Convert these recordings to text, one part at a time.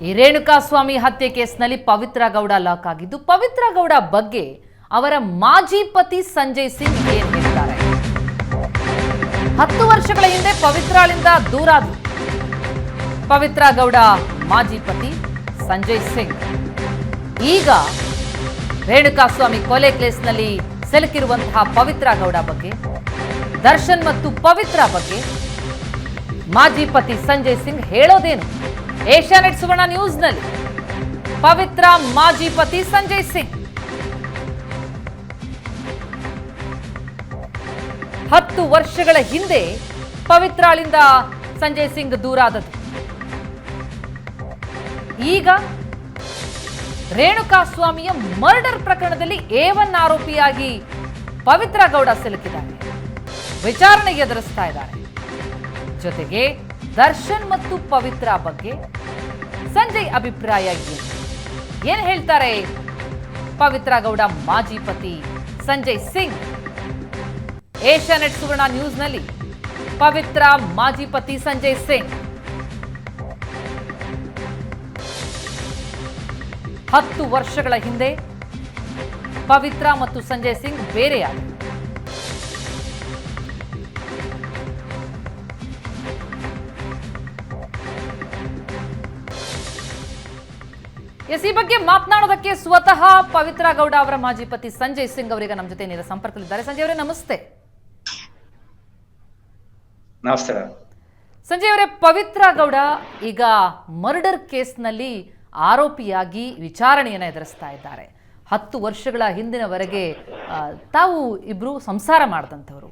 ಈ ರೇಣುಕಾಸ್ವಾಮಿ ಹತ್ಯೆ ಕೇಸ್ನಲ್ಲಿ ಪವಿತ್ರ ಗೌಡ ಲಾಕ್ ಆಗಿದ್ದು, ಪವಿತ್ರ ಗೌಡ ಬಗ್ಗೆ ಅವರ ಮಾಜಿ ಪತಿ ಸಂಜಯ್ ಸಿಂಗ್ ಏನ್ ಹೇಳ್ತಾರೆ? 10 ವರ್ಷಗಳ ಹಿಂದೆ ಪವಿತ್ರಳಿಂದ ದೂರ ಆದ್ರು ಪವಿತ್ರ ಗೌಡ ಮಾಜಿ ಪತಿ ಸಂಜಯ್ ಸಿಂಗ್. ಈಗ ರೇಣುಕಾಸ್ವಾಮಿ ಕೊಲೆ ಕೇಸ್ನಲ್ಲಿ ಸಿಲುಕಿರುವಂತಹ ಪವಿತ್ರ ಗೌಡ ಬಗ್ಗೆ, ದರ್ಶನ್ ಮತ್ತು ಪವಿತ್ರ ಬಗ್ಗೆ ಮಾಜಿ ಪತಿ ಸಂಜಯ್ ಸಿಂಗ್ ಹೇಳೋದೇನು? ಏಷ್ಯಾನೆಟ್ ಸುವರ್ಣ ನ್ಯೂಸ್ನಲ್ಲಿ ಪವಿತ್ರ ಮಾಜಿ ಪತಿ ಸಂಜಯ್ ಸಿಂಗ್ 10 ವರ್ಷಗಳ ಹಿಂದೆ ಪವಿತ್ರಳಿಂದ ಸಂಜಯ್ ಸಿಂಗ್ ದೂರ ಆದದ್ದು. ಈಗ ರೇಣುಕಾಸ್ವಾಮಿಯ ಮರ್ಡರ್ ಪ್ರಕರಣದಲ್ಲಿ A1 ಆರೋಪಿಯಾಗಿ ಪವಿತ್ರ ಗೌಡ ಸಿಲುಕಿದ್ದಾರೆ, ವಿಚಾರಣೆಗೆ ಎದುರಿಸ್ತಾ ಇದ್ದಾರೆ. ಜೊತೆಗೆ ದರ್ಶನ್ ಮತ್ತು ಪವಿತ್ರ ಬಗ್ಗೆ ಸಂಜಯ್ ಅಭಿಪ್ರಾಯ ಏನ್ ಹೇಳ್ತಾರೆ ಪವಿತ್ರ ಗೌಡ ಮಾಜಿ ಪತಿ ಸಂಜಯ್ ಸಿಂಗ್? ಏಷ್ಯಾನೆಟ್ ಸುವರ್ಣ ನ್ಯೂಸ್ನಲ್ಲಿ ಪವಿತ್ರ ಮಾಜಿ ಪತಿ ಸಂಜಯ್ ಸಿಂಗ್ 10 ವರ್ಷಗಳ ಹಿಂದೆ ಪವಿತ್ರ ಮತ್ತು ಸಂಜಯ್ ಸಿಂಗ್ ಬೇರೆಯಾದರು. ಈ ಬಗ್ಗೆ ಮಾತನಾಡೋದಕ್ಕೆ ಸ್ವತಃ ಪವಿತ್ರ ಗೌಡ ಅವರ ಮಾಜಿ ಪತಿ ಸಂಜಯ್ ಸಿಂಗ್ ಅವರಿಗೆ ನಮ್ಮ ಜೊತೆ ನೇರ ಸಂಪರ್ಕದಲ್ಲಿದ್ದಾರೆ. ಸಂಜಯ್ ಅವರೇ ನಮಸ್ತೆ. ನಮಸ್ಕಾರ ಸಂಜಯ್ ಅವರೇ, ಪವಿತ್ರ ಗೌಡ ಈಗ ಮರ್ಡರ್ ಕೇಸ್ನಲ್ಲಿ ಆರೋಪಿಯಾಗಿ ವಿಚಾರಣೆಯನ್ನು ಎದುರಿಸ್ತಾ ಇದ್ದಾರೆ. 10 ವರ್ಷಗಳ ಹಿಂದಿನವರೆಗೆ ತಾವು ಇಬ್ರು ಸಂಸಾರ ಮಾಡಿದಂಥವ್ರು.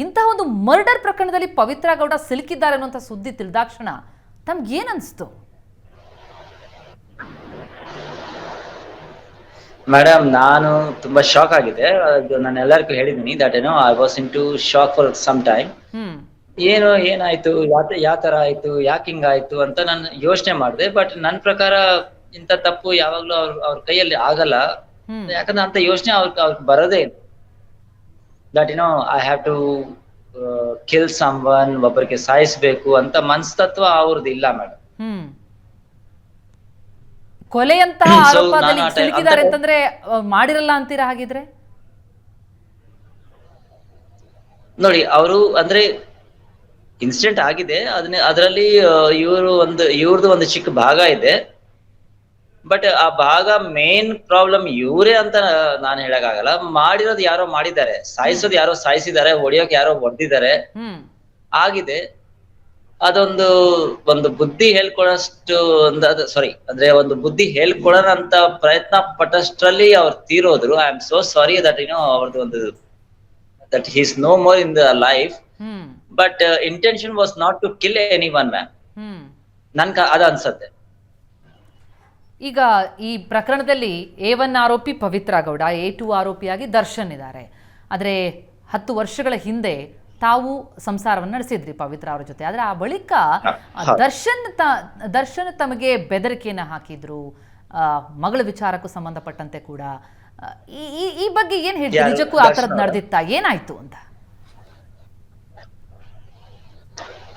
ಇಂತಹ ಒಂದು ಮರ್ಡರ್ ಪ್ರಕರಣದಲ್ಲಿ ಪವಿತ್ರ ಗೌಡ ಸಿಲುಕಿದ್ದಾರೆ ಅನ್ನುವಂಥ ಸುದ್ದಿ ತಿಳಿದಾಕ್ಷಣ ತಮ್ಗೇನನ್ಸ್ತು? ಮೇಡಮ್, ನಾನು ತುಂಬಾ ಶಾಕ್ ಆಗಿದೆ. ನಾನು ಎಲ್ಲರಿಗೂ ಹೇಳಿದ್ದೀನಿ that I was into shock for some time. ಏನಾಯ್ತು, ಯಾವ ತರ ಆಯ್ತು, ಯಾಕೆ ಹಿಂಗಾಯ್ತು ಅಂತ ನಾನು ಯೋಚನೆ ಮಾಡಿದೆ. ಬಟ್ ನನ್ನ ಪ್ರಕಾರ ಇಂಥ ತಪ್ಪು ಯಾವಾಗ್ಲೂ ಅವ್ರ ಕೈಯಲ್ಲಿ ಆಗಲ್ಲ. ಯಾಕಂದ್ರೆ ಅಂತ ಯೋಚನೆ ಅವ್ರಿಗೆ ಬರೋದೇ ಇಲ್ಲ. That I have to kill someone, ಒಬ್ಬರಿಗೆ ಸಾಯಿಸ್ಬೇಕು ಅಂತ ಮನಸ್ತತ್ವ ಅವ್ರದ್ದು ಇಲ್ಲ ಮೇಡಮ್. ಕೊಲೆಯಂತಹ ಆರೋಪದಲ್ಲಿ ಸಿಲುಕಿದ್ದಾರೆ ಅಂತಂದ್ರೆ ಮಾಡಿರಲ್ಲ ಅಂತೀರಾ? ಹಾಗಿದ್ರೆ ನೋಡಿ, ಅವರು ಅಂದ್ರೆ ಇನ್ಸಿಡೆಂಟ್ ಆಗಿದೆ, ಅದರಲ್ಲಿ ಇವ್ರದ್ದು ಒಂದು ಚಿಕ್ಕ ಭಾಗ ಇದೆ. ಬಟ್ ಆ ಭಾಗ ಮೇನ್ ಪ್ರಾಬ್ಲಮ್ ಇವರೇ ಅಂತ ನಾನು ಹೇಳಕ್ಕಾಗಲ್ಲ. ಮಾಡಿರೋದು ಯಾರೋ ಮಾಡಿದ್ದಾರೆ, ಸಾಯಿಸೋದು ಯಾರೋ ಸಾಯಿಸಿದ್ದಾರೆ, ಹೊಡಿಯೋಕೆ ಯಾರೋ ಹೊಡೆದಿದ್ದಾರೆ ಆಗಿದೆ. ಒಂದು ಬುದ್ಧಿ ಹೇಳ್ಕೊಳಷ್ಟು ಒಂದು ಬುದ್ಧಿ ಹೇಳ್ಕೊಳೋಣಂತ ಪ್ರಯತ್ನ ಪಟ್ಟಷ್ಟರಲ್ಲಿ ಅವ್ರು ತೀರೋದ್ರು. I am so sorry that ಅವ್ರದ್ದು that he is no more in the life. But intention was not to kill any one man. ನನ್ಗೆ ಅದ ಅನ್ಸತ್ತೆ. ಈಗ ಈ ಪ್ರಕರಣದಲ್ಲಿ A1 ಆರೋಪಿ ಪವಿತ್ರ ಗೌಡ, A2 ಆರೋಪಿಯಾಗಿ ದರ್ಶನ್ ಇದ್ದಾರೆ. ಆದರೆ 10 ವರ್ಷಗಳ ಹಿಂದೆ ತಾವು ಸಂಸಾರವನ್ನು ನಡೆಸಿದ್ರಿ ಪವಿತ್ರ ಅವರ ಜೊತೆ. ಆದ್ರೆ ಆ ಬಳಿಕ ದರ್ಶನ್ ತಮಗೆ ಬೆದರಿಕೆಯನ್ನು ಹಾಕಿದ್ರು, ಮಗಳ ವಿಚಾರಕ್ಕೂ ಸಂಬಂಧಪಟ್ಟಂತೆ ಕೂಡ. ಈ ಬಗ್ಗೆ ಏನ್ ಹೇಳ್ತೀವಿ? ನಿಜಕ್ಕೂ ಆ ಥರದ್ದು ನಡೆದಿತ್ತಾ? ಏನಾಯ್ತು ಅಂತ?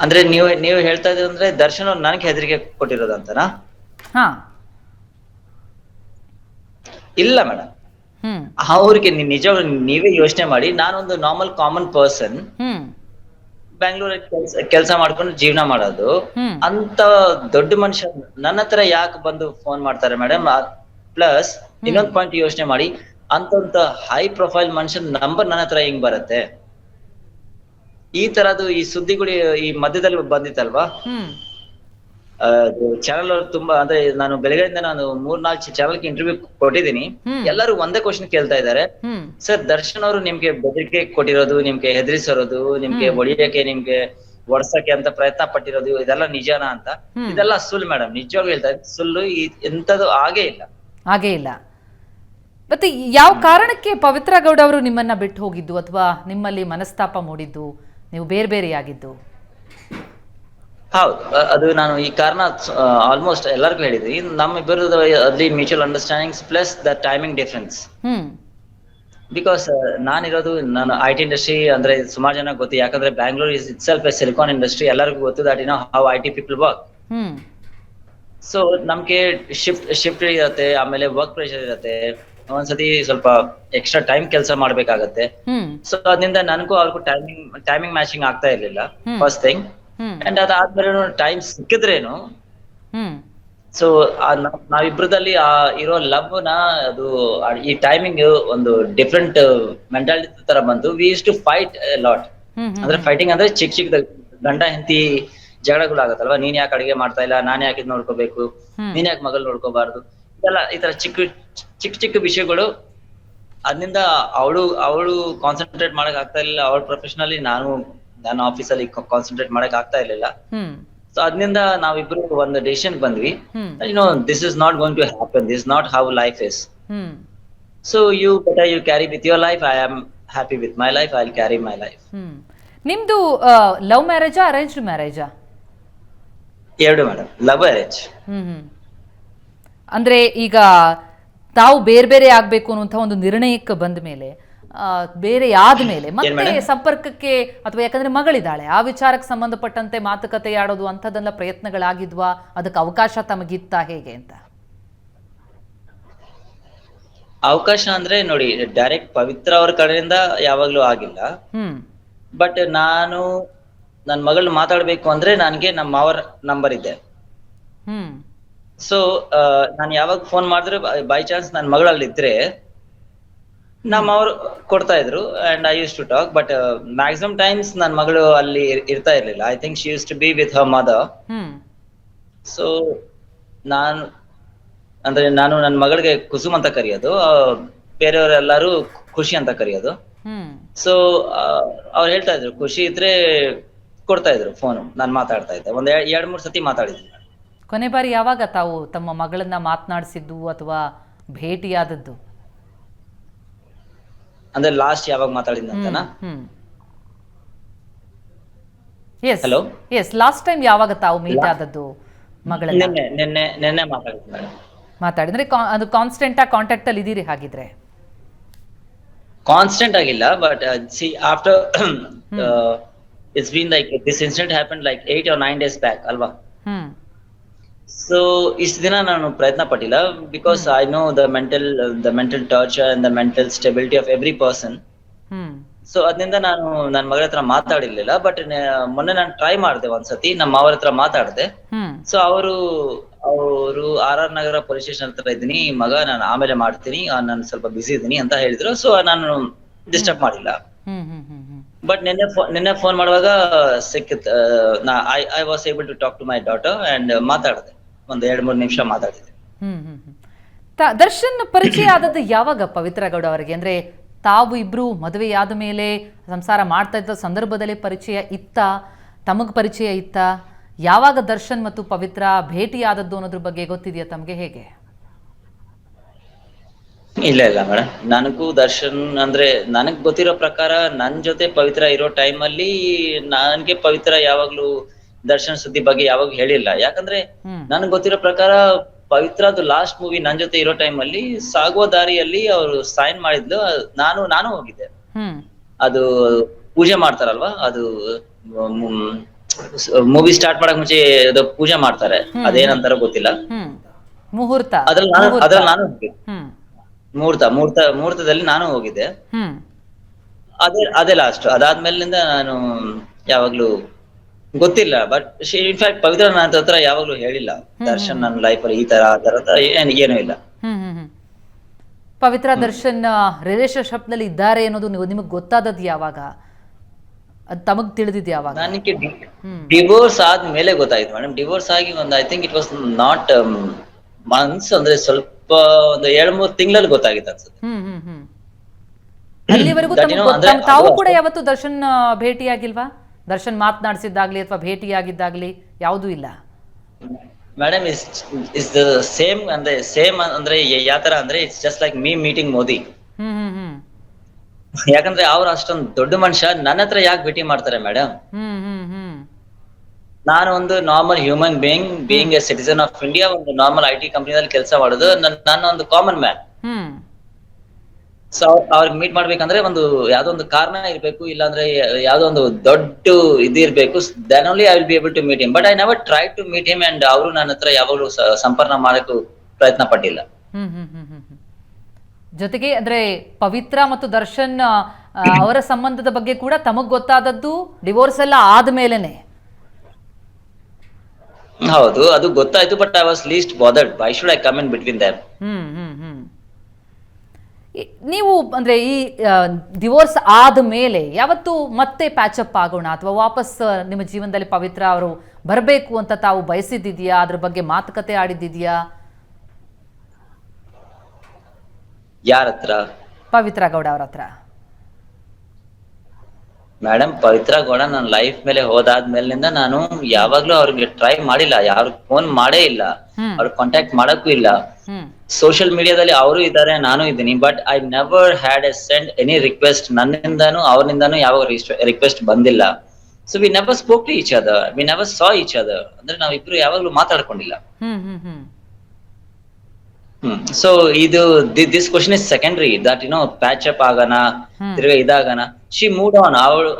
ಅಂದ್ರೆ ನೀವು ಹೇಳ್ತಾ ಇದ್ದೀರಿ ಅಂದ್ರೆ ದರ್ಶನ್ ಅವ್ರು ನನಗೆ ಹೆದರಿಕೆ ಕೊಟ್ಟಿರೋದಂತನಾ? ಹಾ, ಇಲ್ಲ ಮೇಡಮ್. ಅವ್ರಿಗೆ ನಿಜವಾಗ್ಲೂ ನೀವೇ ಯೋಚನೆ ಮಾಡಿ. ನಾನೊಂದು ನಾರ್ಮಲ್ ಕಾಮನ್ ಪರ್ಸನ್, ಬ್ಯಾಂಗ್ಳೂರಲ್ಲಿ ಕೆಲಸ ಮಾಡ್ಕೊಂಡು ಜೀವನ ಮಾಡೋದು. ಅಂತ ದೊಡ್ಡ ಮನುಷ್ಯ ನನ್ನ ಹತ್ರ ಯಾಕೆ ಬಂದು ಫೋನ್ ಮಾಡ್ತಾರೆ ಮೇಡಮ್? ಪ್ಲಸ್ ಇನ್ನೊಂದು ಪಾಯಿಂಟ್ ಯೋಚನೆ ಮಾಡಿ, ಅಂತ ಹೈ ಪ್ರೊಫೈಲ್ ಮನುಷ್ಯನ ನಂಬರ್ ನನ್ನ ಹತ್ರ ಹೆಂಗ್ ಬರುತ್ತೆ? ಈ ತರದ್ದು ಈ ಸುದ್ದಿಗಳು ಈ ಮಧ್ಯದಲ್ಲಿ ಬಂದಿತ್ತಲ್ವಾ? ಚಾನಲ್ ಅವ್ರು ತುಂಬಾ, ಅಂದ್ರೆ ನಾನು ಬೆಳಗ್ಗೆಯಿಂದ ನಾನು 3-4 ಚಾನಲ್ಗೆ ಇಂಟರ್ವ್ಯೂ ಕೊಟ್ಟಿದ್ದೀನಿ. ಎಲ್ಲರೂ ಒಂದೇ ಕ್ವಶನ್ ಕೇಳ್ತಾ ಇದ್ದಾರೆ, ಸರ್ ದರ್ಶನ್ ಅವರು ನಿಮ್ಗೆ ಬೆದರಿಕೆ ಕೊಟ್ಟಿರೋದು, ನಿಮ್ಗೆ ಹೆದರಿಸಿರೋದು, ನಿಮ್ಗೆ ಹೊಡಿಯಕ್ಕೆ, ನಿಮ್ಗೆ ಒಡ್ಸಕ್ಕೆ ಅಂತ ಪ್ರಯತ್ನ ಪಟ್ಟಿರೋದು, ಇದೆಲ್ಲ ನಿಜಾನಾ ಅಂತ? ಇದೆಲ್ಲ ಸುಳ್ಳು ಮೇಡಮ್, ನಿಜವಾಗ್ಲೂ ಹೇಳ್ತಾ ಇದ್ದೀನಿ, ಸುಳ್ಳು. ಎಂತದ್ದು ಆಗೇ ಇಲ್ಲ. ಮತ್ತೆ ಯಾವ ಕಾರಣಕ್ಕೆ ಪವಿತ್ರ ಗೌಡ ಅವರು ನಿಮ್ಮನ್ನ ಬಿಟ್ಟು ಹೋಗಿದ್ದು, ಅಥವಾ ನಿಮ್ಮಲ್ಲಿ ಮನಸ್ತಾಪ ಮೂಡಿದ್ದು, ನೀವು ಬೇರೆ ಬೇರೆಯಾಗಿದ್ದು? ಹೌದು, ಅದು ನಾನು ಈ ಕಾರಣ ಆಲ್ಮೋಸ್ಟ್ ಎಲ್ಲರಿಗೂ ಹೇಳಿದ್ವಿ. ನಮ್ಮಿಬ್ಬರು ಅಲ್ಲಿ mutual understandings plus the timing difference. Because ನಾನು IT ಇಂಡಸ್ಟ್ರಿ ಅಂದ್ರೆ ಸುಮಾರು ಜನ ಗೊತ್ತು. ಯಾಕಂದ್ರೆ Bangalore is itself a silicon industry. ಎಲ್ಲರಿಗೂ ಗೊತ್ತು that how IT people work. So ನಮ್ಗೆ ಶಿಫ್ಟ್ ಇರತ್ತೆ, ಆಮೇಲೆ ವರ್ಕ್ ಪ್ರೆಷರ್ ಇರತ್ತೆ, ಒಂದ್ಸತಿ ಸ್ವಲ್ಪ ಎಕ್ಸ್ಟ್ರಾ ಟೈಮ್ ಕೆಲಸ ಮಾಡ್ಬೇಕಾಗತ್ತೆ. ಹ್ಮ್ ಸೊ ಅದರಿಂದ ನನಗೂ ಅವ್ರಿಗೂ ಟೈಮಿಂಗ್ ಮ್ಯಾಚಿಂಗ್ ಆಗ್ತಾ ಇರ್ಲಿಲ್ಲ, ಹ್ಮ್ ಫಸ್ಟ್ ಥಿಂಗ್. ಹ್ಮ್ ಅಂಡ್ ಅದಾದ್ಮೇಲೆ ಟೈಮ್ ಸಿಕ್ಕಿದ್ರೇನು, ಹ್ಮ್ ಸೊ ನಾವಿಬ್ರದಲ್ಲಿ ಇರೋ ಲವ್ ನ ಅದು ಈ ಟೈಮಿಂಗ್ ಒಂದು ಡಿಫ್ರೆಂಟ್ ಮೆಂಟಾಲಿಟಿ ತರ ಬಂತು. We use to fight lot. Hmm hmm ಅಂದ್ರೆ ಫೈಟಿಂಗ್ ಅಂದ್ರೆ ಚಿಕ್ಕ ಗಂಡ ಹೆಂಡತಿ ಜಗಳಗಳಾಗತ್ತಲ್ವಾ, ನೀನ್ ಯಾಕೆ ಅಡಿಗೆ ಮಾಡ್ತಾ ಇಲ್ಲ, ನಾನ್ ಯಾಕೆ ಇದ್ ನೋಡ್ಕೋಬೇಕು, ಹ್ಮ್ ನೀನ್ ಯಾಕೆ ಮಗಳು ನೋಡ್ಕೋಬಾರ್ದು, ಇದೆಲ್ಲ ಈ ತರ ಚಿಕ್ಕ ವಿಷಯಗಳು. ಅದರಿಂದ ಅವಳು ಕಾನ್ಸಂಟ್ರೇಟ್ ಮಾಡಕ್ ಆಗ್ತಾ ಇರ್ಲಿಲ್ಲ, ಅವಳ ಪ್ರೊಫೆಷನಲಿ ನಾನು ಆಫೀಸಲ್ಲಿ ಕಾನ್ಸಂಟ್ರೇಟ್ ಮಾಡಕ್ ಆಗ್ತಾ ಇರ್ಲಿಲ್ಲ. ಹ್ಮ್ ಸೊ ಅದರಿಂದ ನಾವಿಬ್ರು ಒಂದು ಡಿಸಿಷನ್ ಬಂದ್ವಿ, hmm this is not going to happen, this not how life is. Hmm so you carry with your life, I am happy with my life, I will carry my life. Hmm ನಿಮ್ದು love ಮ್ಯಾರೇಜಾ arranged ಮ್ಯಾರೇಜಾ? ಎರಡು madam, love arrange. ಹ್ಮ್ ಅಂದ್ರೆ ಈಗ ತಾವು ಬೇರೆ ಬೇರೆ ಆಗ್ಬೇಕು ಅನ್ನುವಂಥ ಒಂದು ನಿರ್ಣಯಕ್ಕೆ ಬಂದ ಮೇಲೆ, ಬೇರೆ ಆದ್ಮೇಲೆ ಮತ್ತೆ madam? ಸಂಪರ್ಕಕ್ಕೆ, ಅಥವಾ ಯಾಕಂದ್ರೆ ಮಗಳಿದ್ದಾಳೆ, ಆ ವಿಚಾರಕ್ಕೆ ಸಂಬಂಧಪಟ್ಟಂತೆ ಮಾತುಕತೆ ಆಡೋದು ಅಂಥದ್ದೆಲ್ಲ ಪ್ರಯತ್ನಗಳಾಗಿದ್ವಾ? ಅದಕ್ಕೆ ಅವಕಾಶ ತಮಗಿತ್ತ ಹೇಗೆ ಅಂತ? ಅವಕಾಶ ಅಂದ್ರೆ ನೋಡಿ, ಡೈರೆಕ್ಟ್ ಪವಿತ್ರ ಅವ್ರ ಕಡೆಯಿಂದ ಯಾವಾಗ್ಲೂ ಆಗಿಲ್ಲ. ಹ್ಮ್ ಬಟ್ ನಾನು ನನ್ ಮಗಳನ್ನ ಮಾತಾಡ್ಬೇಕು ಅಂದ್ರೆ ನನ್ಗೆ ನಮ್ಮ ಮಾವರ ನಂಬರ್ ಇದೆ. ಹ್ಮ್ ಸೊ ನಾನು ಯಾವಾಗ ಫೋನ್ ಮಾಡಿದ್ರೆ ಬೈ ಚಾನ್ಸ್ ನನ್ ಮಗಳಲ್ಲಿ ಇದ್ರೆ ನಮ್ಮ ಅವ್ರು ಕೊಡ್ತಾ ಇದ್ರು, and I use to talk. But maximum times ನನ್ ಮಗಳು ಅಲ್ಲಿ ಇರ್ತಾ ಇರ್ಲಿಲ್ಲ. I think she use to be with her mother. Hmm so ನಾನು ನನ್ನ ಮಗಳಿಗೆ ಕುಸುಮ್ ಅಂತ ಕರೆಯೋದು, ಬೇರೆಯವರೆಲ್ಲರೂ ಖುಷಿ ಅಂತ ಕರೆಯೋದು. ಹ್ಮ್ ಸೊ ಅವ್ರು ಹೇಳ್ತಾ ಇದ್ರು, ಖುಷಿ ಇದ್ರೆ ಕೊಡ್ತಾ ಇದ್ರು ಫೋನ್, ನಾನು ಮಾತಾಡ್ತಾ ಇದ್ದೆ. ಒಂದ್ 2-3 ಸತಿ ಮಾತಾಡಿದ್ದೀನಿ. ಕೊನೆ ಬಾರಿ ಯಾವಾಗ ತಾವು ತಮ್ಮ ಮಗಳನ್ನ ಮಾತನಾಡಿಸಿದ್ದು ಅಥವಾ ಭೇಟಿಯಾದದ್ದು? ಅಂದ್ರೆ ಲಾಸ್ಟ್ ಯಾವಾಗ ಮಾತಾಡಿದ್ನ ಅಂತನಾ? Yes Hello? Yes, last time ಯಾವಾಗ ತಾವು ಮೀಟ್ ಆದದ್ದು ಮಗಳನ್ನ? ನಿನ್ನೆ ಮಾತಾಡಿದ್ದೆ ಮೇಡಮ್. ಮಾತಾಡಿದ್ರೆ ಅದು ಕಾನ್ಸ್ಟೆಂಟ್ ಆಗಿ ಕಾಂಟ್ಯಾಕ್ಟ್ ಅಲ್ಲಿ ಇದೀರಿ ಹಾಗಿದ್ರೆ? ಕಾನ್ಸ್ಟೆಂಟ್ ಆಗಿಲ್ಲ, but see after it's been like this incident happen like 8 or 9 days back ಅಲ್ವಾ. ಹ್ಮ್ ಸೊ ಇಷ್ಟು ದಿನ ನಾನು ಪ್ರಯತ್ನ ಪಟ್ಟಿಲ್ಲ, because I know the mental torture and the mental stability of every person. Hmm so ಅದರಿಂದ ನಾನು ನನ್ನ ಮಗಳ ಹತ್ರ ಮಾತಾಡಿರ್ಲಿಲ್ಲ. ಬಟ್ ಮೊನ್ನೆ ನಾನು ಟ್ರೈ ಮಾಡಿದೆ ಒಂದ್ಸತಿ, ನಮ್ಮ ಅವ್ರ ಹತ್ರ ಮಾತಾಡಿದೆ. ಹ್ಮ್ ಸೊ ಅವರು RR ನಗರ ಪೊಲೀಸ್ ಸ್ಟೇಷನ್ ಹತ್ರ ಇದ್ದೀನಿ ಮಗ, ನಾನು ಆಮೇಲೆ ಮಾಡ್ತೀನಿ, ನಾನು ಸ್ವಲ್ಪ ಬಿಸಿ ಇದ್ದೀನಿ ಅಂತ ಹೇಳಿದ್ರು. ಸೊ ನಾನು ಡಿಸ್ಟರ್ಬ್ ಮಾಡಿಲ್ಲ. ಹ್ಮ್ ಹ್ಮ್ ಹ್ಮ್ ಹ್ಮ್ ಬಟ್ ನಿನ್ನೆ ಫೋನ್ ಮಾಡುವಾಗ ಸಿಕ್ಕಿತ್. I was able to talk to my daughter and ಮಾತಾಡಿದೆ, ಒಂದು 2-3 ನಿಮಿಷ ಮಾತಾಡಿದೆ. ಹ್ಮ್ ಹ್ಮ್ ಹ್ಮ್ ದರ್ಶನ್ ಪರಿಚಯ ಆದದ್ದು ಯಾವಾಗ ಪವಿತ್ರ ಗೌಡ ಅವರಿಗೆ? ಅಂದ್ರೆ ತಾವು ಇಬ್ರು ಮದುವೆಯಾದ ಮೇಲೆ ಸಂಸಾರ ಮಾಡ್ತಾ ಇದ್ದ ಸಂದರ್ಭದಲ್ಲಿ ಪರಿಚಯ ಇತ್ತ, ತಮಗ್ ಪರಿಚಯ ಇತ್ತ? ಯಾವಾಗ ದರ್ಶನ್ ಮತ್ತು ಪವಿತ್ರ ಭೇಟಿ ಆದದ್ದು ಅನ್ನೋದ್ರ ಬಗ್ಗೆ ಗೊತ್ತಿದೆಯಾ ತಮಗೆ? ಹೇಗೆ? ಇಲ್ಲ ಮೇಡಮ್, ನನಗೂ ದರ್ಶನ್ ಅಂದ್ರೆ ನನಗ್ ಗೊತ್ತಿರೋ ಪ್ರಕಾರ ನನ್ ಜೊತೆ ಪವಿತ್ರ ಇರೋ ಟೈಮ್ ಅಲ್ಲಿ ನನ್ಗೆ ಪವಿತ್ರ ಯಾವಾಗ್ಲೂ ದರ್ಶನ್ ಸುದ್ದಿ ಬಗ್ಗೆ ಯಾವಾಗ ಹೇಳಿಲ್ಲ. ಯಾಕಂದ್ರೆ ನನ್ಗೆ ಗೊತ್ತಿರೋ ಪ್ರಕಾರ ಪವಿತ್ರದು ಲಾಸ್ಟ್ ಮೂವಿ ನನ್ ಜೊತೆ ಇರೋ ಟೈಮ್ ಅಲ್ಲಿ ಸಾಗುವ ದಾರಿಯಲ್ಲಿ ಅವರು ಸೈನ್ ಮಾಡಿದ್ಲು. ನಾನು ಹೋಗಿದ್ದೆ. ಅದು ಪೂಜೆ ಮಾಡ್ತಾರಲ್ವಾ, ಅದು ಮೂವಿ ಸ್ಟಾರ್ಟ್ ಮಾಡಕ್ ಮುಂಚೆ ಅದು ಪೂಜೆ ಮಾಡ್ತಾರೆ, ಅದೇನಂತಾರ ಗೊತ್ತಿಲ್ಲ, ಮುಹೂರ್ತ. ಅದ್ರಲ್ಲಿ ನಾನು ಹೋಗಿದ್ದೆ. ಮುಹೂರ್ತದಲ್ಲಿ ನಾನು ಹೋಗಿದ್ದೆ. ಅದೇ ಲಾಸ್ಟ್. ಅದಾದ್ಮೇಲಿಂದ ನಾನು ಯಾವಾಗ್ಲೂ ಗೊತ್ತಿಲ್ಲ. ಬಟ್ ಇನ್ಫ್ಯಾಕ್ಟ್ ಪವಿತ್ರ ನನ್ನ ಹತ್ರ ಯಾವಾಗ್ಲೂ ಹೇಳಿಲ್ಲ ದರ್ಶನ್ ನನ್ನ ಲೈಫ್ ಅಲ್ಲಿ ಈ ತರ ಆ ತರ ಏನೂ ಇಲ್ಲ. ಪವಿತ್ರ ದರ್ಶನ್ ರಿಲೇಶನ್ಶಿಪ್ ನಲ್ಲಿ ಇದ್ದಾರೆ ಅನ್ನೋದು ನಿಮಗೆ ಗೊತ್ತಾದದ್ದು ಯಾವಾಗ? ಅದು ತಮಗ್ ತಿಳಿದಿದ್ ಯಾವಾಗ? ನನಗೆ ಡಿವೋರ್ಸ್ ಆದ್ಮೇಲೆ ಗೊತ್ತಾಯ್ತು ಮೇಡಮ್. ಡಿವೋರ್ಸ್ ಆಗಿ ಒಂದು I think it was not months, ಅಂದ್ರೆ ಸ್ವಲ್ಪ ಒಂದು 2-3 ತಿಂಗಳಲ್ಲಿ ಗೊತ್ತಾಗಿತ್ತು ಅನ್ಸುತ್ತೆ. ಅಲ್ಲಿವರೆಗೂ ತಾವು ಕೂಡ ಯಾವತ್ತು ದರ್ಶನ್ ಭೇಟಿಯಾಗಿಲ್ವಾ? ದರ್ಶನ್ ಮಾತನಾಡಿಸಿದ್ದಾಗ್ಲಿ ಅಥವಾ ಭೇಟಿಯಾಗಿದ್ದಾಗ್ಲಿ ಯಾವುದೂ ಇಲ್ಲ ಮೇಡಮ್. ಇಸ್ ದ ಸೇಮ್ ಅಂದ್ರೆ ಯಾವ ತರ ಅಂದ್ರೆ it's just like me meeting Modi. ಯಾಕಂದ್ರೆ ಅವ್ರು ಅಷ್ಟೊಂದು ದೊಡ್ಡ ಮನುಷ್ಯ, ನನ್ನ ಹತ್ರ ಯಾಕೆ ಭೇಟಿ ಮಾಡ್ತಾರೆ ಮೇಡಮ್? ನಾನು ಒಂದು normal human being A citizen of India, ಒಂದು ನಾರ್ಮಲ್ IT ಕಂಪನಿಯಲ್ಲಿ ಕೆಲಸ ಮಾಡೋದು, ನಾನು ಒಂದು ಕಾಮನ್ ಮ್ಯಾನ್. ಸೊ ಅವ್ರಿಗೆ ಮೀಟ್ ಮಾಡ್ಬೇಕಂದ್ರೆ ಒಂದು ಯಾವ್ದೋ ಒಂದು ಕಾರಣ ಇರ್ಬೇಕು, ಇಲ್ಲಾಂದ್ರೆ ಯಾವ್ದೋ ಒಂದು ದೊಡ್ಡ ಇದಿರ್ಬೇಕು. Then only I will be able to meet him. But I never try to meet him and ಅವರು ನನ್ನ ಹತ್ರ ಯಾವಾಗಲೂ ಸಂಪರ್ಕ ಮಾಡಕ್ಕೂ ಪ್ರಯತ್ನ ಪಟ್ಟಿಲ್ಲ. ಹ್ಮ್ ಹ್ಮ್ ಹ್ಮ್ ಹ್ಮ್ ಹ್ಮ್. ಜೊತೆಗೆ ಅಂದ್ರೆ ಪವಿತ್ರ ಮತ್ತು ದರ್ಶನ್ ಅವರ ಸಂಬಂಧದ ಬಗ್ಗೆ ಕೂಡ ತಮಗ್ ಗೊತ್ತಾದದ್ದು ಡಿವೋರ್ಸ್ ಎಲ್ಲ ಆದ್ಮೇಲೆನೆ. ಹೌದು, ಅದು ಗೊತ್ತಾಯ್ತು. But I was least bothered. Why should I come in between them? Hmm hmm hmm. ನೀವು ಅಂದ್ರೆ ಈ ಡಿವೋರ್ಸ್ ಆದ ಮೇಲೆ ಯಾವತ್ತು ಮತ್ತೆ ಪ್ಯಾಚಪ್ ಆಗೋಣ ಅಥವಾ ವಾಪಸ್ ನಿಮ್ಮ ಜೀವನದಲ್ಲಿ ಪವಿತ್ರ ಅವರು ಬರಬೇಕು ಅಂತ ತಾವು ಬಯಸಿದ್ದಿದ್ಯಾ? ಅದ್ರ ಬಗ್ಗೆ ಮಾತುಕತೆ ಆಡಿದ್ದಿದ್ಯಾ? ಯಾರ ಹತ್ರ? ಪವಿತ್ರ ಗೌಡ ಅವ್ರ ಹತ್ರ. ಮೇಡಮ್, ಪವಿತ್ರ ಗೌಡ ನನ್ನ ಲೈಫ್ ಮೇಲೆ ಹೋದಾದ್ಮೇಲಿಂದ ನಾನು ಯಾವಾಗ್ಲೂ ಅವ್ರಿಗೆ ಟ್ರೈ ಮಾಡಿಲ್ಲ, ಯಾರು ಫೋನ್ ಮಾಡೇ ಇಲ್ಲ, ಹ್ಮ್ ಅವ್ರ ಕಾಂಟ್ಯಾಕ್ಟ್ ಮಾಡಕ್ಕೂ ಇಲ್ಲ. ಹ್ಮ್ ಸೋಷಿಯಲ್ ಮೀಡಿಯಾದಲ್ಲಿ ಅವರು ಇದ್ದಾರೆ, ನಾನು ಇದ್ದೀನಿ. But I never had a send any request. ನನ್ನಿಂದಾನು ಅವ್ರಿಂದಾನು ಯಾವ ರಿಕ್ವೆಸ್ಟ್ ಬಂದಿಲ್ಲ. So we never spoke to each other, we never saw each other. ಅಂದ್ರೆ ನಾವಿಬ್ರು ಯಾವಾಗ್ಲೂ ಮಾತಾಡ್ಕೊಂಡಿಲ್ಲ. Hmm hmm hmm. ಸೊ ಇದು this question is secondary. That patch up ಆಗೋಣ, ತಿರ್ಗಾ ಇದಾಗಣ. She move on.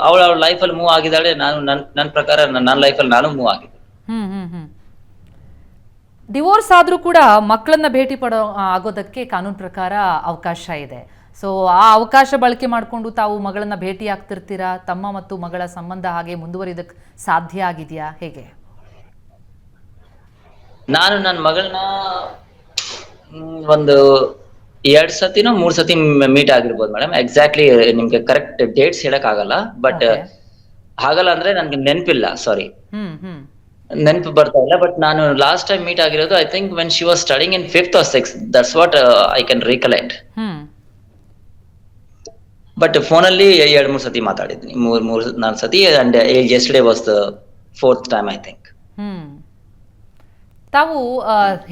ಅವಳ ಲೈಫ್ ಅಲ್ಲಿ ಮೂವ್ ಆಗಿದ್ದಾಳೆ. ನಾನು ನನ್ನ ಪ್ರಕಾರ ನನ್ನ ಲೈಫ್ ಅಲ್ಲಿ ನಾನು ಮೂವ್ ಆಗಿದ್ದೆ. ಹ್ಮ್ ಹ್ಮ್ ಹ್ಮ್. ಡಿವೋರ್ಸ್ ಆದ್ರೂ ಕೂಡ ಮಕ್ಕಳನ್ನ ಭೇಟಿ ಪಡೋ ಆಗೋದಕ್ಕೆ ಕಾನೂನು ಪ್ರಕಾರ ಅವಕಾಶ ಇದೆ. ಸೊ ಆ ಅವಕಾಶ ಬಳಕೆ ಮಾಡಿಕೊಂಡು ತಾವು ಮಗಳನ್ನ ಭೇಟಿ ಆಗ್ತಿರ್ತೀರಾ? ತಮ್ಮ ಮತ್ತು ಮಗಳ ಸಂಬಂಧ ಹಾಗೆ ಮುಂದುವರಿಯೋದಕ್ಕೆ ಸಾಧ್ಯ ಆಗಿದೆಯಾ? ಹೇಗೆ? ನಾನು ನನ್ನ ಮಗಳನ್ನ ಒಂದು 2 ಸತಿನೋ 3 ಸತಿ ಮೀಟ್ ಆಗಿರ್ಬೋದು ಮೇಡಮ್. ಎಕ್ಸಾಕ್ಟ್ಲಿ ನಿಮ್ಗೆ ಕರೆಕ್ಟ್ ಡೇಟ್ಸ್ ಹೇಳಕ್ ಆಗಲ್ಲ. ಬಟ್ ಹಾಗಲ್ಲ ಅಂದ್ರೆ ನನ್ಗೆ ನೆನಪಿಲ್ಲ, ಸಾರಿ, ಹ್ಮ್ ಹ್ಮ್. ನೆನಪು ಬರ್ತಾ ಇಲ್ಲ. ಬಟ್ ನಾನು ಲಾಸ್ಟ್ ಟೈಮ್ ಮೀಟ್ ಆಗಿರೋದು I think when she was studying in 5th or 6th. That's what I can recollect. Hmm. But ಫೋನಲ್ಲಿ 2-3 ಸತಿ ಮಾತಾಡಿದ್ದೀನಿ, 3-4 ಸತಿ. And yesterday was the 4th time I think. Hmm. ತಾವು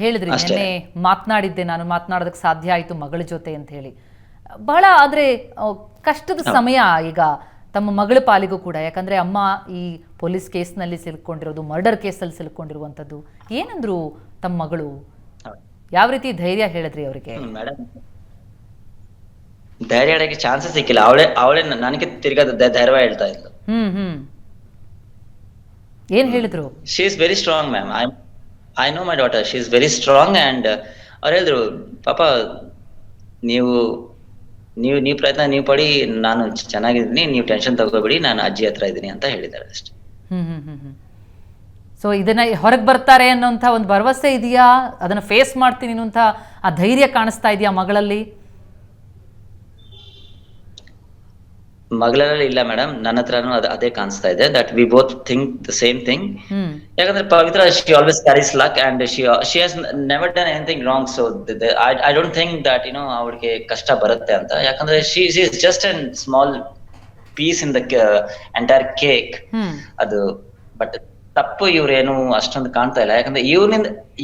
ಹೇಳಿದ್ರಿ ಅಷ್ಟೇ. ನೆನ್ನೆ ಮಾತನಾಡಿದ್ದೆ, ನಾನು ಮಾತನಾಡೋದಕ್ಕೆ ಸಾಧ್ಯ ಆಯಿತು ಮಗಳ ಜೊತೆ ಅಂತ ಹೇಳಿ. ಬಹಳ ಆದ್ರೆ ಕಷ್ಟದ ಸಮಯ ಈಗ ತಮ್ಮ ಮಗಳ ಪಾಲಿಗೂ ಕೂಡ. ಯಾಕಂದ್ರೆ ಅಮ್ಮ ಈ ಪೊಲೀಸ್ ಕೇಸ್ನಲ್ಲಿ ಸಿಲ್ಕೊಂಡಿರೋದು, ಮರ್ಡರ್ ಕೇಸಲ್ಲಿ ಸಿಲ್ಕೊಂಡಿರುವಂಥದ್ದು. ಏನಂದ್ರು ತಮ್ಮ ಮಗಳು? ಯಾವ ರೀತಿ ಧೈರ್ಯ ಹೇಳಿದ್ರಿ ಅವರಿಗೆ? ಮೇಡಮ್, ಧೈರ್ಯ ಹೇಳಕ್ಕೆ ಚಾನ್ಸಸ್ ಸಿಕ್ಕಿಲ್ಲ. ಅವಳೇ ನನಗೆ ತಿರ್ಗಾ ಧೈರ್ಯ ಹೇಳ್ತಾ ಇದ್ಲು. ಹ್ಮ್ ಹ್ಮ್. ಏನ್ ಹೇಳಿದ್ರು? She is very strong ma'am. I know my daughter, she is very strong. And ಅವ್ರು ಹೇಳಿದ್ರು, ಪಾಪ ನೀವು ಪ್ರಯತ್ನ ನೀವು ಪಡಿ, ನಾನು ಚೆನ್ನಾಗಿದ್ದೀನಿ, ನೀವು ಟೆನ್ಷನ್ ತಗೋಬೇಡಿ, ನಾನು ಅಜ್ಜಿ ಹತ್ರ ಇದ್ದೀನಿ ಅಂತ ಹೇಳಿದ್ದಾರೆ ಅಷ್ಟೇ. ಹ್ಮ್ ಹ್ಮ್ ಹ್ಮ್ ಹ್ಮ್. ಸೊ ಇದನ್ನ ಹೊರಗೆ ಬರ್ತಾರೆ ಅನ್ನೋಂಥ ಒಂದು ಭರವಸೆ ಇದೆಯಾ? ಅದನ್ನ ಫೇಸ್ ಮಾಡ್ತೀನಿ ಅನ್ನೋಂಥ ಆ ಧೈರ್ಯ ಕಾಣಿಸ್ತಾ ಇದೆಯಾ ಮಗಳಲ್ಲಿ? ಮಗಳಲ್ಲಿ ಇಲ್ಲ ಮೇಡಮ್, ನನ್ನ ಹತ್ರನೂ ಅದೇ ಕಾಣಿಸ್ತಾ ಇದೆ. That we both think the same thing. ಯಾಕಂದ್ರೆ Pavithra, she always carries luck and she has never done anything wrong. So I don't think that ಅವಳಿಗೆ ಕಷ್ಟ ಬರುತ್ತೆ ಅಂತ. ಯಾಕಂದ್ರೆ she is just an small piece in the entire cake. ಅದು but ತಪ್ಪು ಇವ್ರೇನು ಅಷ್ಟೊಂದು ಕಾಣ್ತಾ ಇಲ್ಲ. ಯಾಕಂದ್ರೆ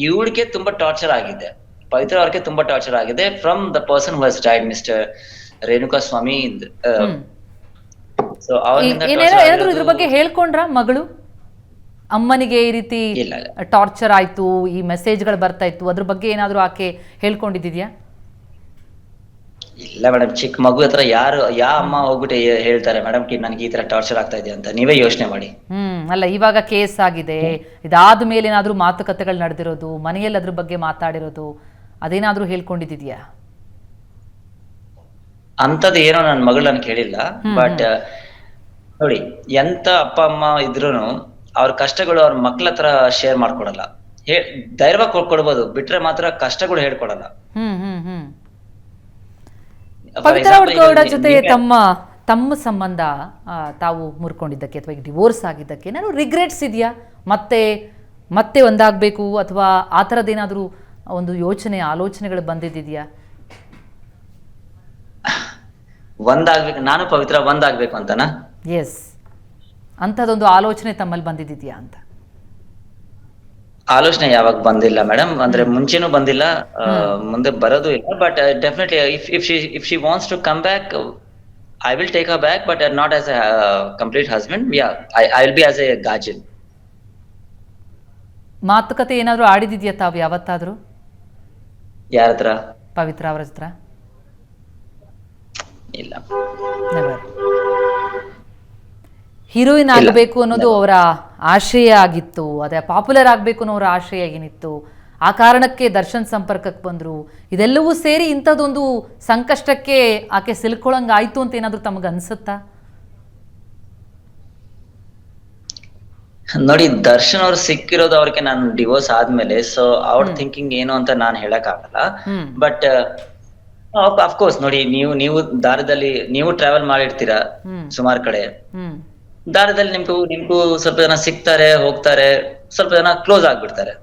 ಇವಳಿಗೆ ತುಂಬಾ ಟಾರ್ಚರ್ ಆಗಿದೆ, ಪವಿತ್ರ ಅವ್ರಿಗೆ ತುಂಬಾ ಟಾರ್ಚರ್ ಆಗಿದೆ ಫ್ರಮ್ ದ ಪರ್ಸನ್ ಹೂ ಹಸ್ ಡೈಡ್, ಮಿಸ್ಟರ್ ರೇಣುಕಾ ಸ್ವಾಮಿ. ಏನಾದ್ರು ಇದ್ರ ಬಗ್ಗೆ ಹೇಳ್ಕೊಂಡ್ರ ಮಗಳು? ಅಮ್ಮನಿಗೆ ಈ ರೀತಿ ಟಾರ್ಚರ್ ಆಯ್ತು, ಈ ಮೆಸೇಜ್ಗಳು ಬರ್ತಾ ಇತ್ತು, ಅದ್ರ ಬಗ್ಗೆ ಏನಾದ್ರು ಆಕೆ ಹೇಳ್ಕೊಂಡಿದ್ಯಾ? ಇಲ್ಲ ಮೇಡಮ್, ಚಿಕ್ಕ ಮಗು ಹತ್ರ ಯಾವ ಅಮ್ಮ ಹೋಗ್ಬಿಟ್ಟು ಹೇಳ್ತಾರೆ ಮೇಡಮ್ ನನ್ಗೆ ಈ ತರ ಟಾರ್ಚರ್ ಆಗ್ತಾ ಇದೆ ಅಂತ? ನೀವೇ ಯೋಚನೆ ಮಾಡಿ. ಅಲ್ಲ, ಇವಾಗ ಕೇಸ್ ಆಗಿದೆ, ಇದಾದ ಮೇಲೆ ಏನಾದ್ರೂ ಮಾತುಕತೆಗಳು ನಡೆದಿರೋದು, ಮನೆಯಲ್ಲಿ ಅದ್ರ ಬಗ್ಗೆ ಮಾತಾಡಿರೋದು, ಅದೇನಾದ್ರೂ ಹೇಳ್ಕೊಂಡಿದ್ಯಾ? ಅಂತದ್ ಏನೋ ನನ್ನ ಮಗಳು ನನ್ಗೆ ಹೇಳಿಲ್ಲ. ಬಟ್ ನೋಡಿ, ಎಂತ ಅಪ್ಪ ಅಮ್ಮ ಇದ್ರೂನು ಅವ್ರ ಕಷ್ಟಗಳು ಅವ್ರ ಮಕ್ಳ ಹತ್ರ ಶೇರ್ ಮಾಡ್ಕೊಡಲ್ಲ. ಧೈರ್ಯವಾಗಿ ಕೊಡ್ಬೋದು, ಬಿಟ್ರೆ ಮಾತ್ರ ಕಷ್ಟಗಳು ಹೇಳ್ಕೊಡಲ್ಲ. ಪವಿತ್ರ ಗೌಡ ಜೊತೆ ತಮ್ಮ ಸಂಬಂಧ ತಾವು ಮುರ್ಕೊಂಡಿದ್ದಕ್ಕೆ ಅಥವಾ ಈಗ ಡಿವೋರ್ಸ್ ಆಗಿದ್ದಕ್ಕೆ ನಾನು ರಿಗ್ರೆಟ್ಸ್ ಇದೆಯಾ? ಮತ್ತೆ ಒಂದಾಗಬೇಕು ಅಥವಾ ಆ ಥರದ್ದೇನಾದರೂ ಒಂದು ಆಲೋಚನೆಗಳು ಬಂದಿದ್ಯಾ? ಒಂದಾಗ್ಬೇಕು, ನಾನು ಪವಿತ್ರ ಒಂದಾಗ್ಬೇಕು ಅಂತನಾ? ಎಸ್, ಅಂಥದ್ದೊಂದು ಆಲೋಚನೆ ತಮ್ಮಲ್ಲಿ ಬಂದಿದ್ಯಾ ಅಂತ? ಆಲೋಚನೆ ಯಾವಾಗ ಬಂದಿಲ್ಲ ಮೇಡಮ್. ಅಂದ್ರೆ ಮುಂಚೆನೂ ಬಂದಿಲ್ಲ, ಮುಂದೆ ಬರೋದು ಇಲ್ಲ. But definitely if she wants to come back, I will take her back, but not as a complete husband. I will be as a guardian. ಮಾತುಕತೆ ಏನಾದರೂ ಆಡಿದ್ಯಾ ತಾವು ಯಾವತ್ತಾದ್ರೂ? ಯಾರ ಹತ್ರ? ಪವಿತ್ರ ಅವರ ಹತ್ರ? ಇಲ್ಲ. ನೆವರ್. ಹೀರೋಯಿನ್ ಆಗಬೇಕು ಅನ್ನೋದು ಅವರ ಆಶಯ ಆಗಿತ್ತು, ಅದೇ ಪಾಪ್ಯುಲರ್ ಆಗಬೇಕು ಅನ್ನೋ ಅವರ ಆಶಯ ಏನಿತ್ತು, ಆ ಕಾರಣಕ್ಕೆ ದರ್ಶನ್ ಸಂಪರ್ಕಕ್ಕೆ ಬಂದರು. ಇದೆಲ್ಲವೂ ಸೇರಿ ಇಂಥದ್ದೊಂದು ಸಂಕಷ್ಟಕ್ಕೆ ಆಕೆ ಸಿಲ್ಕೊಳ್ಳಂಗೆ ಆಯಿತು ಅಂತ ಏನಾದರೂ ತಮಗೆ ಅನಿಸುತ್ತಾ? ನೋಡಿ, ದರ್ಶನ್ ಅವ್ರು ಸಿಕ್ಕಿರೋದು ಅವ್ರಿಗೆ ನಾನು ಡಿವೋರ್ಸ್ ಆದ್ಮೇಲೆ. ಸೊ ಅವ್ರ ಥಿಂಕಿಂಗ್ ಏನು ಅಂತ ನಾನು ಹೇಳಕ್ ಆಗಲ್ಲ. ಬಟ್ ಅಫ್ಕೋರ್ಸ್ ನೋಡಿ, ನೀವು ದಾರಿದಲ್ಲಿ ನೀವು ಟ್ರಾವೆಲ್ ಮಾಡಿರ್ತೀರಾ ಸುಮಾರು ಕಡೆ. ದಾರಿದಲ್ಲಿ ನಿಮ್ಗೂ ಸ್ವಲ್ಪ ಜನ ಸಿಗ್ತಾರೆ, ಹೋಗ್ತಾರೆ, ಸ್ವಲ್ಪ ಜನ ಕ್ಲೋಸ್ ಆಗ್ಬಿಡ್ತಾರೆ.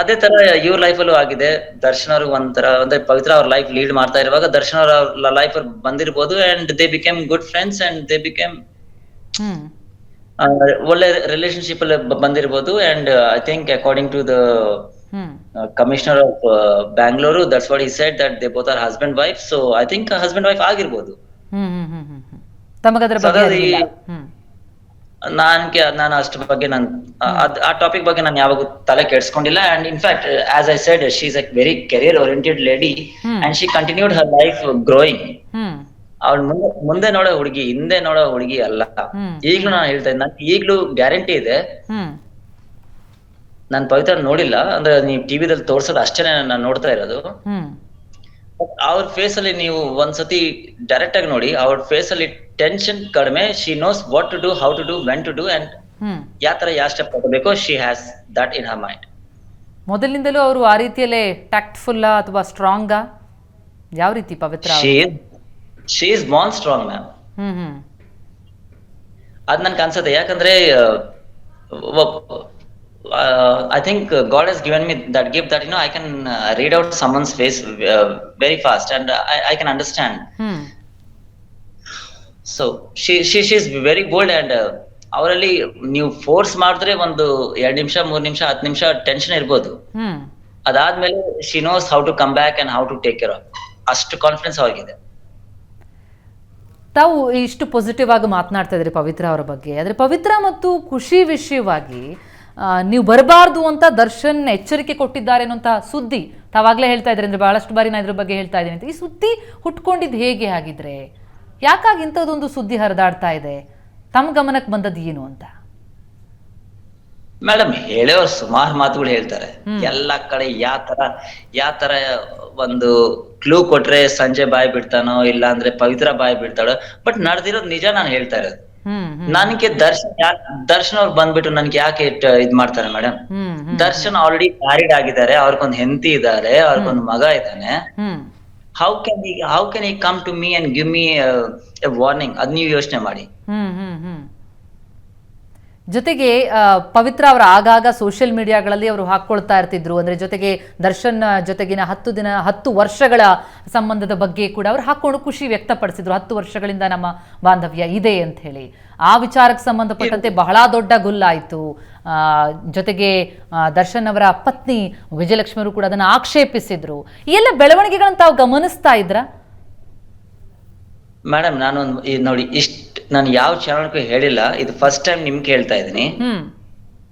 ಅದೇ ತರ ಇವ್ರ ಲೈಫಲ್ಲೂ ಆಗಿದೆ. ದರ್ಶನ್ ಅವ್ರಿಗೆ ಒಂಥರ ಅಂದ್ರೆ ಪವಿತ್ರ ಅವ್ರ ಲೈಫ್ ಲೀಡ್ ಮಾಡ್ತಾ ಇರುವಾಗ ದರ್ಶನ್ ಅವ್ರ ಲೈಫ್ ಬಂದಿರ್ಬೋದು, and they became good friends, and they became ಒಳ್ಳೆ ರಿಲೇಶನ್ಶಿಪ್ ಅಲ್ಲಿ ಬಂದಿರ್ಬೋದು. And I think according to the commissioner of Bangalore, that's what he said, that they both are husband wife. So I think husband wife ಆಗಿರ್ಬೋದು. ನಾನು ಅಷ್ಟ್ರ ಬಗ್ಗೆ ಆ topic ಬಗ್ಗೆ ನಾನು ಯಾವಾಗ ತಲೆ ಕೆಡ್ಸ್ಕೊಂಡಿಲ್ಲ. And in fact as I said, she is a very career oriented lady and she continued her life growing. ಅವಳು ಮುಂದೆ ನೋಡೋ ಹುಡುಗಿ, ಹಿಂದೆ ನೋಡೋ ಹುಡುಗಿ ಅಲ್ಲ. ಈಗ್ಲೂ ನಾನು ಹೇಳ್ತಾ ಇದ್ದೆ, ನನ್ಗೆ ಈಗ್ಲೂ ಗ್ಯಾರಂಟಿ ಇದೆ. ನಾನ್ ಪವಿತ್ರ ನೋಡಿಲ್ಲ, ಅಂದ್ರೆ ನೀವು ಟಿವಿದಲ್ಲಿ ತೋರ್ಸೋದು ಅಷ್ಟೇನೆ ನಾನು ನೋಡ್ತಾ ಇರೋದು. ಅವ್ರ ಫೇಸ್ ಅಲ್ಲಿ ನೀವು ಒಂದ್ಸತಿ ಡೈರೆಕ್ಟ್ ಆಗಿ ನೋಡಿ, ಅವ್ರ ಫೇಸ್ ಅಲ್ಲಿ ಟೆನ್ಷನ್ ಕಡಿಮೆ. She knows what to do, how to do, when to do, and ಯಾವ ಸ್ಟೆಪ್ ತಗೋಬೇಕು. She has that in her mind. ಮೊದಲಿನಿಂದಲೂ ಅವರು ಆ ರೀತಿಯಲ್ಲೇ ಟ್ಯಾಕ್ಟ್ಫುಲ್ ಅಥವಾ ಸ್ಟ್ರಾಂಗ್? ಯಾವ ರೀತಿ Pavithra? She is born strong ma'am. ಅದ್ ನನ್ಗೆ ಅನ್ಸುತ್ತೆ. ಯಾಕಂದ್ರೆ I think God has given me that gift that I can read out someone's face very fast, and I can understand. So she is very bold, and ಅವರಲ್ಲಿ ನೀವು force ಮಾಡಿದ್ರೆ ಒಂದು 2 ನಿಮಿಷ 3 ನಿಮಿಷ 10 ನಿಮಿಷ ಟೆನ್ಷನ್ ಇರ್ಬೋದು. ಅದಾದ್ಮೇಲೆ she knows how to come back and how to take care of. ಅಷ್ಟು ಕಾನ್ಫಿಡೆನ್ಸ್ ಅವ್ರಿಗಿದೆ. ತಾವು ಇಷ್ಟು ಪಾಸಿಟಿವ್ ಆಗಿ ಮಾತನಾಡ್ತಾ ಇದ್ರಿ ಪವಿತ್ರ ಅವರ ಬಗ್ಗೆ. ಆದರೆ ಪವಿತ್ರ ಮತ್ತು ಖುಷಿ ವಿಷಯವಾಗಿ ನೀವು ಬರಬಾರ್ದು ಅಂತ ದರ್ಶನ್ ಎಚ್ಚರಿಕೆ ಕೊಟ್ಟಿದ್ದಾರೆ ಅನ್ನೋಂಥ ಸುದ್ದಿ ತಾವಾಗಲೇ ಹೇಳ್ತಾ ಇದ್ರಿ, ಅಂದರೆ ಬಹಳಷ್ಟು ಬಾರಿ ನಾನು ಇದ್ರ ಬಗ್ಗೆ ಹೇಳ್ತಾ ಇದ್ದೀನಿ ಅಂತ. ಈ ಸುದ್ದಿ ಹುಟ್ಕೊಂಡಿದ್ದು ಹೇಗೆ ಆಗಿದ್ರೆ? ಯಾಕಾಗಿ ಇಂಥದ್ದೊಂದು ಸುದ್ದಿ ಹರಿದಾಡ್ತಾ ಇದೆ? ತಮ್ಮ ಗಮನಕ್ಕೆ ಬಂದದ್ದು ಏನು ಅಂತ? ಮೇಡಮ್, ಹೇಳೋರು ಸುಮಾರು ಮಾತುಗಳು ಹೇಳ್ತಾರೆ. ಎಲ್ಲಾ ಕಡೆ ಯಾವ ತರ ಒಂದು ಕ್ಲೂ ಕೊಟ್ರೆ ಸಂಜೆ ಬಾಯ್ ಬಿಡ್ತಾನೋ, ಇಲ್ಲ ಅಂದ್ರೆ ಪವಿತ್ರ ಬಾಯ್ ಬಿಡ್ತಾಳೋ. ಬಟ್ ನಡೆದಿರೋದು ನಿಜ ನಾನು ಹೇಳ್ತಾ ಇರೋದು. ನನ್ಗೆ ದರ್ಶನ್ ಅವ್ರು ಬಂದ್ಬಿಟ್ಟು ನನ್ಗೆ ಯಾಕೆ ಇದ್ ಮಾಡ್ತಾರೆ ಮೇಡಮ್? ದರ್ಶನ್ ಆಲ್ರೆಡಿ ಮ್ಯಾರಿಡ್ ಆಗಿದ್ದಾರೆ, ಅವ್ರಿಗೊಂದು ಹೆಂಡತಿ ಇದ್ದಾರೆ, ಅವ್ರಿಗೊಂದು ಮಗ ಇದ್ದಾನೆ. How can he come to me and give me a warning? ಅದ್ ನೀವು ಯೋಚನೆ ಮಾಡಿ. ಜೊತೆಗೆ ಪವಿತ್ರ ಅವರ ಆಗಾಗ ಸೋಷಿಯಲ್ ಮೀಡಿಯಾಗಳಲ್ಲಿ ಅವರು ಹಾಕೊಳ್ತಾ ಇರ್ತಿದ್ರು, ಅಂದ್ರೆ ಜೊತೆಗೆ ದರ್ಶನ್ ಜೊತೆಗಿನ 10 ವರ್ಷಗಳ ಸಂಬಂಧದ ಬಗ್ಗೆ ಕೂಡ ಅವರು ಹಾಕೊಂಡು ಖುಷಿ ವ್ಯಕ್ತಪಡಿಸಿದ್ರು. 10 ವರ್ಷಗಳಿಂದ ನಮ್ಮ ಬಾಂಧವ್ಯ ಇದೆ ಅಂತ ಹೇಳಿ. ಆ ವಿಚಾರಕ್ಕೆ ಸಂಬಂಧಪಟ್ಟಂತೆ ಬಹಳ ದೊಡ್ಡ ಗುಲ್ಲಾಯಿತು. ಜೊತೆಗೆ ದರ್ಶನ್ ಅವರ ಪತ್ನಿ ವಿಜಯಲಕ್ಷ್ಮಿ ಅವರು ಕೂಡ ಅದನ್ನು ಆಕ್ಷೇಪಿಸಿದ್ರು. ಈ ಎಲ್ಲ ಬೆಳವಣಿಗೆಗಳನ್ನು ತಾವು ಗಮನಿಸ್ತಾ ಇದ್ರ? ಮೇಡಮ್, ನೋಡಿ, ನಾನು ಯಾವ ಚಾನಲ್ಗೂ ಹೇಳಿಲ್ಲ, ಇದು ಫಸ್ಟ್ ಟೈಮ್ ನಿಮ್ಗೆ ಹೇಳ್ತಾ ಇದ್ದೀನಿ.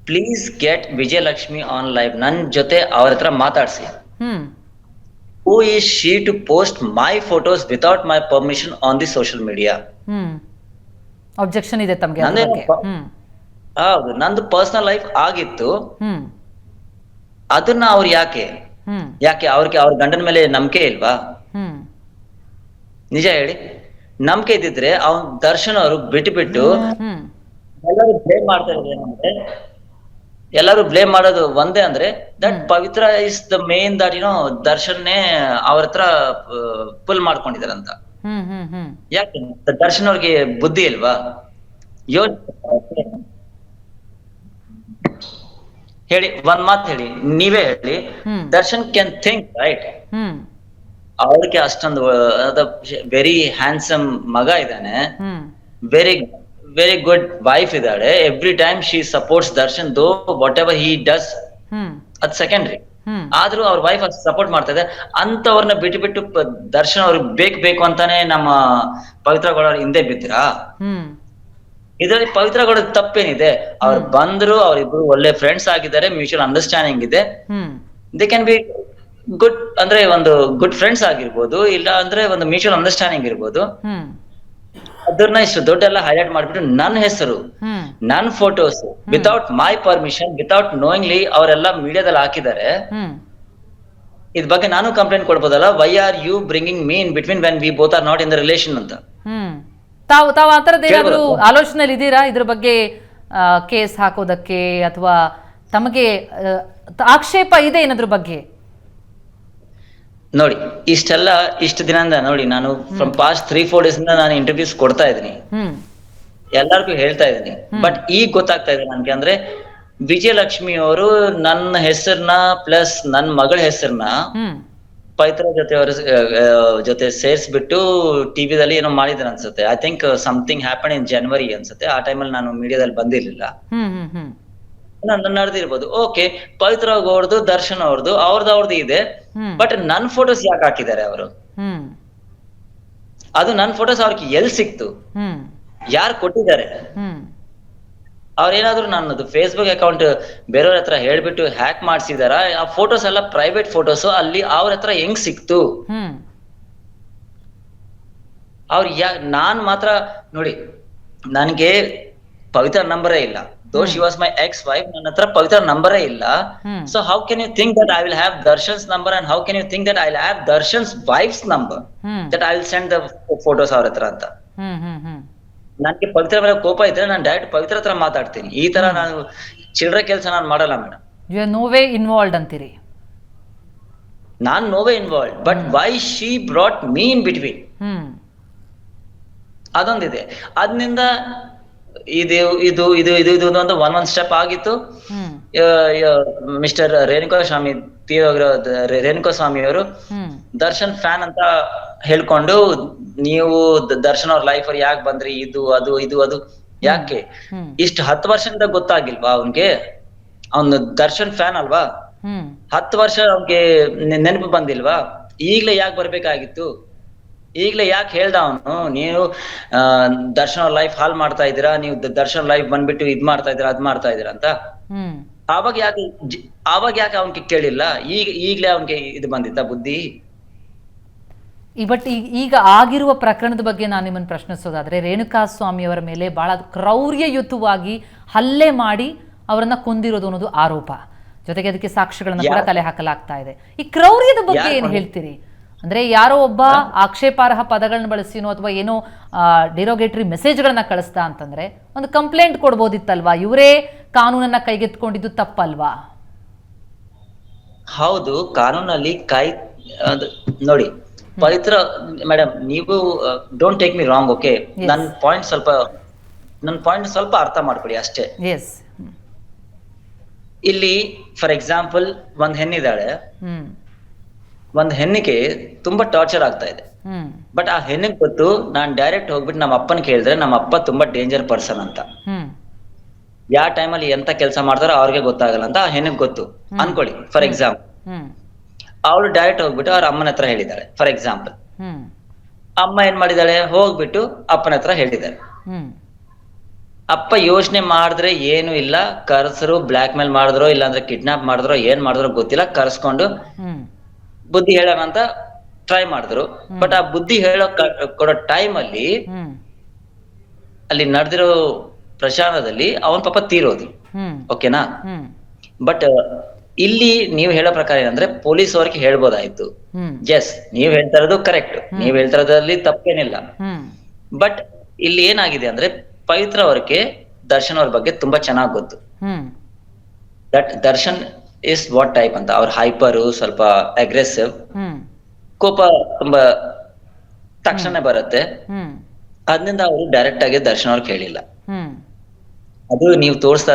Please get Vijayalakshmi on live. ನನ್ ಜೊತೆ ಅವ್ರ ಹತ್ರ ಮಾತಾಡ್ಸಿ. Who is she to post my photos without my permission on the social media? Objection ಇದೆ ತಮಗೆ? ಹೌದು, ನಂದು ಪರ್ಸನಲ್ ಲೈಫ್ ಆಗಿತ್ತು. ಅದನ್ನ ಅವ್ರು ಯಾಕೆ ಅವ್ರಿಗೆ ಅವ್ರ ಗಂಡನ ಮೇಲೆ ನಂಬಿಕೆ ಇಲ್ವಾ? ನಿಜ ಹೇಳಿ. ನಂಬಿಕೆ ಇದ್ದಿದ್ರೆ ಅವ್ನ್ ದರ್ಶನ್ ಅವರು ಬಿಟ್ಟು ಎಲ್ಲರೂ ಬ್ಲೇಮ್ ಮಾಡ್ತಾ ಇರೋದು ಏನಂದ್ರೆ, ಎಲ್ಲರೂ ಬ್ಲೇಮ್ ಮಾಡೋದು ಒಂದೇ ಅಂದ್ರೆ that Pavithra is the main, that ದರ್ಶನ್ನೇ ಅವ್ರ ಹತ್ರ ಪುಲ್ ಮಾಡ್ಕೊಂಡಿದಾರಂತ. ಯಾಕೆ ದರ್ಶನ್ ಅವ್ರಿಗೆ ಬುದ್ಧಿ ಇಲ್ವಾ? ಹೇಳಿ, ಒಂದ್ ಮಾತು ಹೇಳಿ, ನೀವೇ ಹೇಳಿ. Darshan can think, right? ಅವ್ರಿಗೆ ಅಷ್ಟೊಂದು ವೆರಿ ಹ್ಯಾಂಡ್ಸಮ್ ಮಗ ಇದ್ದಾನೆ, ವೆರಿ ಗುಡ್ ವೈಫ್ ಇದ್ದಾಳೆ. Every time she supports Darshan, ದೋ ವಾಟ್ ಎವರ್ ಹಿ ಡಸ್ ಅದ್ ಸೆಕೆಂಡ್ರಿ. ಆದ್ರೂ ಅವ್ರ ವೈಫ್ ಅಷ್ಟು ಸಪೋರ್ಟ್ ಮಾಡ್ತಾ ಇದೆ. ಅಂತವ್ರನ್ನ ಬಿಟ್ಟು ದರ್ಶನ್ ಅವ್ರಿಗೆ ಬೇಕು ಅಂತಾನೆ ನಮ್ಮ ಪವಿತ್ರಗೌಡ ಹಿಂದೆ ಬಿದ್ದಿರಾ? ಇದರಲ್ಲಿ ಪವಿತ್ರಗೌಡ ತಪ್ಪೇನಿದೆ? ಅವ್ರು ಬಂದ್ರು, ಅವ್ರಿಬ್ರು ಒಳ್ಳೆ ಫ್ರೆಂಡ್ಸ್ ಆಗಿದ್ದಾರೆ, ಮ್ಯೂಚುವಲ್ ಅಂಡರ್ಸ್ಟ್ಯಾಂಡಿಂಗ್ ಇದೆ. ದೇ ಕ್ಯಾನ್ ಬಿ ಗುಡ್ ಅಂದ್ರೆ ಒಂದು ಗುಡ್ ಫ್ರೆಂಡ್ಸ್ ಆಗಿರ್ಬೋದು, ಇಲ್ಲ ಅಂದ್ರೆ ಒಂದು ಮ್ಯೂಚುವಲ್ ಅಂಡರ್ಸ್ಟ್ಯಾಂಡಿಂಗ್ ಇರ್ಬೋದು. ಹ್ಮ್ ಅದನ್ನ ಇಷ್ಟು ದೊಡ್ಡ ಎಲ್ಲ ಹೈಲೈಟ್ ಮಾಡ್ಬಿಟ್ಟು ನನ್ನ ಹೆಸರು, ಹ್ಮ್ ನನ್ನ photos without my permission, without knowingly ಅವರೆಲ್ಲ ಮೀಡಿಯಾದಲ್ಲಿ ಹಾಕಿದ್ದಾರೆ. ಹ್ಮ್ ಇದ್ ಬಗ್ಗೆ ನಾನು ಕಂಪ್ಲೇಂಟ್ ಕೊಡ್ಬೋದಲ್ಲ, why are you bringing me in between when we both are not in the relation ಅಂತ. ಹ್ಮ್ ತಾವು ಆ ಥರದ್ದು ಏನಾದರೂ ಆಲೋಚನೆಯಲ್ಲಿ ಇದ್ದೀರಾ ಇದ್ರ ಬಗ್ಗೆ ಕೇಸ್ ಹಾಕೋದಕ್ಕೆ, ಅಥವಾ ತಮಗೆ ಆಕ್ಷೇಪ ಇದೆ ಏನಾದ್ರ ಬಗ್ಗೆ? ನೋಡಿ, ಇಷ್ಟು ದಿನದಿಂದ ನೋಡಿ, ನಾನು ಫ್ರಮ್ ಪಾಸ್ಟ್ 3-4 days ಇಂದ ನಾನು ಇಂಟರ್ವ್ಯೂಸ್ ಕೊಡ್ತಾ ಇದ್ದೀನಿ, ಹ್ಮ್ ಎಲ್ಲರಿಗೂ ಹೇಳ್ತಾ ಇದ್ದೀನಿ. ಬಟ್ ಈಗ ಗೊತ್ತಾಗ್ತಾ ಇದೆ ನನ್ಗೆ, ಅಂದ್ರೆ ವಿಜಯಲಕ್ಷ್ಮಿ ಅವರು ನನ್ನ ಹೆಸರನ್ನ ಪ್ಲಸ್ ನನ್ನ ಮಗಳ ಹೆಸರನ್ನ ಹ್ಮ್ ಪವಿತ್ರ ಜೊತೆ ಸೇರಿಸ್ಬಿಟ್ಟು ಟಿವಿದಲ್ಲಿ ಏನೋ ಮಾಡಿದ್ರು ಅನ್ಸುತ್ತೆ. I think something happen in January ಅನ್ಸುತ್ತೆ. ಆ ಟೈಮಲ್ಲಿ ನಾನು ಮೀಡಿಯಾದಲ್ಲಿ ಬಂದಿರ್ಲಿಲ್ಲ, ಹ್ಮ್ ಹ್ಮ್ ಹ್ಮ್ ನನ್ನ ನಡೆದಿರ್ಬೋದು. ಓಕೆ, ಪವಿತ್ರ ಅವ್ರದ್ದು, ದರ್ಶನ್ ಅವ್ರದ್ದು ಇದೆ. ಹ್ಮ್ ಬಟ್ ನನ್ ಫೋಟೋಸ್ ಯಾಕೆ ಹಾಕಿದ್ದಾರೆ ಅವರು? ಹ್ಮ್ ಅದು ನನ್ ಫೋಟೋಸ್ ಅವ್ರಿಗೆ ಎಲ್ಲಿ ಸಿಕ್ತು? ಹ್ಮ್ ಯಾರು ಕೊಟ್ಟಿದ್ದಾರೆ? ಹ್ಮ್ ಅವ್ರೇನಾದ್ರು ನನ್ನದು ಫೇಸ್ಬುಕ್ ಅಕೌಂಟ್ ಬೇರೆಯವ್ರ ಹತ್ರ ಹೇಳ್ಬಿಟ್ಟು ಹ್ಯಾಕ್ ಮಾಡ್ಸಿದಾರ? ಆ ಫೋಟೋಸ್ ಎಲ್ಲ ಪ್ರೈವೇಟ್ ಫೋಟೋಸ್, ಅಲ್ಲಿ ಅವ್ರ ಹತ್ರ ಹೆಂಗ್ ಸಿಕ್ತು? ಹ್ಮ್ ನಾನ್ ಮಾತ್ರ ನೋಡಿ, ನನ್ಗೆ ಪವಿತ್ರ ನಂಬರೇ ಇಲ್ಲ. Though she was my ex wife, ನನ್ನ ಹತ್ರ ಪವಿತ್ರ ನಂಬರೇ ಇಲ್ಲ. Hmm so how can you think that I will have Darshan's number, and how can you think that I will have Darshan's wife's number, hmm that I will send the photos ಅವ್ರ ಹತ್ರ ಅಂತ? ಹ್ಮ್ hmm ಹ್ಮ್ ನನ್ಗೆ ಪವಿತ್ರ ಮೇಲೆ ಕೋಪ ಇದ್ರೆ ನಾನು ಡೈರೆಕ್ಟ್ ಪವಿತ್ರ ಹತ್ರ ಮಾತಾಡ್ತೀನಿ. ಈ ತರ ನಾನು ಚಿಲ್ಲರೆ ಕೆಲಸ ನಾನು ಮಾಡಲ್ಲ madam. You are no way involved ಅಂತೀರಿ? ನಾನ್ no way involve, but why she brought me in between, hmm ಅದೊಂದಿದೆ. ಅದರಿಂದ ಇದು ಇದು ಇದು ಇದು ಇದು ಅಂತ ಒಂದ್ ಸ್ಟೆಪ್ ಆಗಿತ್ತು. ಹ್ಮ್ ಮಿಸ್ಟರ್ ರೇಣುಕಾಸ್ವಾಮಿ ರೇಣುಕಾಸ್ವಾಮಿ ಅವರು ಹ್ಮ್ ದರ್ಶನ್ ಫ್ಯಾನ್ ಅಂತ ಹೇಳ್ಕೊಂಡು, ನೀವು ದರ್ಶನ್ ಅವ್ರ ಲೈಫ್ ಅವ್ರು ಯಾಕೆ ಬಂದ್ರಿ, ಇದು ಅದು ಇದು ಅದು ಯಾಕೆ? ಹ್ಮ್ ಇಷ್ಟು 10 ವರ್ಷದಿಂದ ಗೊತ್ತಾಗಿಲ್ವಾ ಅವನ್ಗೆ? ಅವ್ನು ದರ್ಶನ್ ಫ್ಯಾನ್ ಅಲ್ವಾ? ಹ್ಮ್ 10 ವರ್ಷ ಅವ್ನಿಗೆ ನೆನಪು ಬಂದಿಲ್ವಾ? ಈಗ್ಲೇ ಯಾಕೆ ಬರ್ಬೇಕಾಗಿತ್ತು? ಈಗ್ಲೇ ಯಾಕೆ ಹೇಳ್ದ ಅವನು, ನೀವು ದರ್ಶನ್ ಅವ್ರ ಲೈಫ್ ಹಾಲ್ ಮಾಡ್ತಾ ಇದ್ದೀರಾ, ನೀವು ದರ್ಶನ್ ಲೈಫ್ ಬಂದ್ಬಿಟ್ಟು ಇದ್ ಮಾಡ್ತಾ ಇದೀರಾ, ಅದ್ ಮಾಡ್ತಾ ಇದೀರಾ ಅಂತ? ಹ್ಮ್ ಆವಾಗ ಯಾಕೆ ಅವನ್ಗೆ ಕೇಳಿಲ್ಲ? ಈಗ್ಲೇ ಅವನ್ಗೆ ಇದು ಬಂದಿತ್ತ ಬುದ್ಧಿ? ಬಟ್ ಈಗ ಆಗಿರುವ ಪ್ರಕರಣದ ಬಗ್ಗೆ ನಾನು ನಿಮ್ಮನ್ನು ಪ್ರಶ್ನಿಸೋದಾದ್ರೆ, ರೇಣುಕಾಸ್ವಾಮಿಯವರ ಮೇಲೆ ಬಹಳ ಕ್ರೌರ್ಯಯುತವಾಗಿ ಹಲ್ಲೆ ಮಾಡಿ ಅವರನ್ನ ಕೊಂದಿರೋದು ಅನ್ನೋದು ಆರೋಪ. ಜೊತೆಗೆ ಅದಕ್ಕೆ ಸಾಕ್ಷ್ಯಗಳನ್ನ ಕೂಡ ಕಲೆ ಹಾಕಲಾಗ್ತಾ ಇದೆ. ಈ ಕ್ರೌರ್ಯದ ಬಗ್ಗೆ ಏನು ಹೇಳ್ತೀರಿ? ಅಂದ್ರೆ ಯಾರೋ ಒಬ್ಬ ಆಕ್ಷೇಪಾರ್ಹ ಪದಗಳನ್ನ ಬಳಸಿನೋ ಅಥವಾ ಏನೋ ಡಿರೋಗೇಟರಿ ಮೆಸೇಜ್ಗಳನ್ನ ಕಳಿಸ್ತಾ ಅಂತಂದ್ರೆ ಒಂದು ಕಂಪ್ಲೇಂಟ್ ಕೊಡ್ಬೋದಿತ್ತಲ್ವಾ? ಇವರೇ ಕಾನೂನನ್ನ ಕೈಗೆತ್ಕೊಂಡಿದ್ದು ತಪ್ಪಲ್ವಾ? ಹೌದು, ಕಾನೂನಲ್ಲಿ ನೋಡಿ ಪವಿತ್ರ ಮೇಡಮ್, ನೀವು don't take me wrong, okay? ನನ್ನ ಪಾಯಿಂಟ್ ಸ್ವಲ್ಪ ಅರ್ಥ ಮಾಡ್ಕೊಳ್ಳಿ ಅಷ್ಟೇ. ಎಸ್. ಇಲ್ಲಿ ಫಾರ್ ಎಕ್ಸಾಂಪಲ್ ಒಂದ್ ಹೆಣ್ಣಿದ್ದಾಳೆ, ಒಂದ್ ಹೆಣ್ಣಿಗೆ ತುಂಬಾ ಟಾರ್ಚರ್ ಆಗ್ತಾ ಇದೆ. ಬಟ್ ಆ ಹೆಣ್ಣಿಗೆ ಗೊತ್ತು, ನಾನ್ ಡೈರೆಕ್ಟ್ ಹೋಗ್ಬಿಟ್ಟು ನಮ್ಮ ಅಪ್ಪನ ಕೇಳಿದ್ರೆ ನಮ್ಮ ಅಪ್ಪ ತುಂಬಾ ಡೇಂಜರ್ ಪರ್ಸನ್ ಅಂತ. ಯಾವ ಟೈಮಲ್ಲಿ ಎಂತ ಕೆಲಸ ಮಾಡ್ತಾರೋ ಅವ್ರಿಗೆ ಗೊತ್ತಾಗಲ್ಲ ಅಂತ ಆ ಹೆಣ್ಣಿಗೆ ಗೊತ್ತು ಅನ್ಕೊಳ್ಳಿ. ಫಾರ್ ಎಕ್ಸಾಂಪಲ್ ಅವಳು ಡೈರೆಕ್ಟ್ ಹೋಗ್ಬಿಟ್ಟು ಅವ್ರ ಅಮ್ಮನ ಹತ್ರ ಹೇಳಿದಾಳೆ. ಫಾರ್ ಎಕ್ಸಾಂಪಲ್ ಅಮ್ಮ ಏನ್ ಮಾಡಿದಾಳೆ, ಹೋಗ್ಬಿಟ್ಟು ಅಪ್ಪನ ಹತ್ರ ಹೇಳಿದಾಳೆ. ಅಪ್ಪ ಯೋಚನೆ ಮಾಡಿದ್ರೆ ಏನು ಇಲ್ಲ, ಕರ್ಸರು ಬ್ಲಾಕ್ ಮೇಲ್ ಮಾಡಿದ್ರು, ಇಲ್ಲಾಂದ್ರೆ ಕಿಡ್ನಾಪ್ ಮಾಡಿದ್ರು, ಏನ್ ಮಾಡಿದ್ರು ಗೊತ್ತಿಲ್ಲ, ಕರ್ಸ್ಕೊಂಡು ಬುದ್ಧಿ ಹೇಳೋಣ ಅಂತ ಟ್ರೈ ಮಾಡಿದ್ರು. ಬಟ್ ಆ ಬುದ್ಧಿ ಕೊಡೋ ಟೈಮ್ ಅಲ್ಲಿ ನಡೆದಿರೋ ಪ್ರಚಾರದಲ್ಲಿ ಅವನ್ ಪಾಪ ತೀರೋದು. ಓಕೆನಾ? ಬಟ್ ಇಲ್ಲಿ ನೀವು ಹೇಳೋ ಪ್ರಕಾರ ಏನಂದ್ರೆ ಪೊಲೀಸ್ ಅವ್ರಿಗೆ ಹೇಳ್ಬೋದಾಯ್ತು. ಎಸ್, ನೀವ್ ಹೇಳ್ತಾ ಇರೋದು ಕರೆಕ್ಟ್, ನೀವ್ ಹೇಳ್ತಾ ಇರೋದ್ರಲ್ಲಿ ತಪ್ಪೇನಿಲ್ಲ. ಬಟ್ ಇಲ್ಲಿ ಏನಾಗಿದೆ ಅಂದ್ರೆ ಪವಿತ್ರ ಅವ್ರಿಗೆ ದರ್ಶನ್ ಅವ್ರ ಬಗ್ಗೆ ತುಂಬಾ ಚೆನ್ನಾಗ್ ಗೊತ್ತು. That Darshan is what type ಅಂತ. ಅವ್ರ ಹೈಪರು, ಸ್ವಲ್ಪ ಅಗ್ರೆಸಿವ್, ಕೋಪ ತುಂಬಾ ತಕ್ಷಣ ಬರುತ್ತೆ. ಅದರಿಂದ ಅವರು ಡೈರೆಕ್ಟ್ ಆಗಿ ದರ್ಶನ್ ಅವ್ರಿಗೆ ಹೇಳಿಲ್ಲ. ಅದು ನೀವು ತೋರಿಸ್ತಾ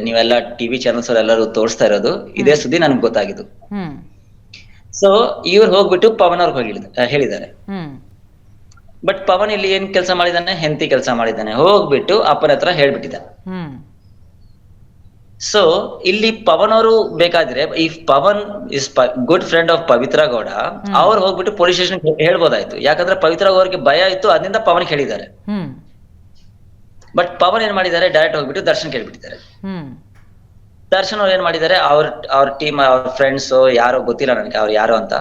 ನೀವೆಲ್ಲ ಟಿವಿ ಚಾನಲ್ಸ್ ಎಲ್ಲರೂ ತೋರಿಸ್ತಾ ಇರೋದು ಇದೇ ಸುದ್ದಿ ನನ್ಗೆ ಗೊತ್ತಾಗಿದ್ದು. ಸೊ ಇವ್ರು ಹೋಗ್ಬಿಟ್ಟು ಪವನ್ ಅವ್ರಿಗೆ ಹೇಳಿದ್ದಾರೆ. ಬಟ್ ಪವನ್ ಇಲ್ಲಿ ಏನ್ ಕೆಲಸ ಮಾಡಿದಾನೆ, ಹೆಂಡತಿ ಕೆಲಸ ಮಾಡಿದ್ದಾನೆ. ಹೋಗ್ಬಿಟ್ಟು ಅಪ್ಪನ ಹತ್ರ ಹೇಳ್ಬಿಟ್ಟಿದ್ದಾನೆ. ಸೊ ಇಲ್ಲಿ ಪವನ್ ಅವರು ಬೇಕಾದ್ರೆ, if Pavan is good friend of Pavithra Gowda, ಅವ್ರು ಹೋಗ್ಬಿಟ್ಟು ಪೊಲೀಸ್ ಸ್ಟೇಷನ್ ಹೇಳ್ಬೋದಾಯ್ತು. ಯಾಕಂದ್ರೆ ಪವಿತ್ರ ಅವ್ರಿಗೆ ಭಯ ಇತ್ತು, ಅದರಿಂದ ಪವನ್ ಹೇಳಿದ್ದಾರೆ. ಬಟ್ ಪವನ್ ಏನ್ ಮಾಡಿದ್ದಾರೆ, ಡೈರೆಕ್ಟ್ ಹೋಗ್ಬಿಟ್ಟು ದರ್ಶನ್ ಕೇಳ್ಬಿಟ್ಟಿದ್ದಾರೆ. ದರ್ಶನ್ ಅವ್ರು ಏನ್ ಮಾಡಿದ್ದಾರೆ, ಅವ್ರ ಟೀಮ್, ಅವ್ರ ಫ್ರೆಂಡ್ಸ್ ಯಾರೋ ಗೊತ್ತಿಲ್ಲ ನನಗೆ ಅವ್ರು ಯಾರು ಅಂತ,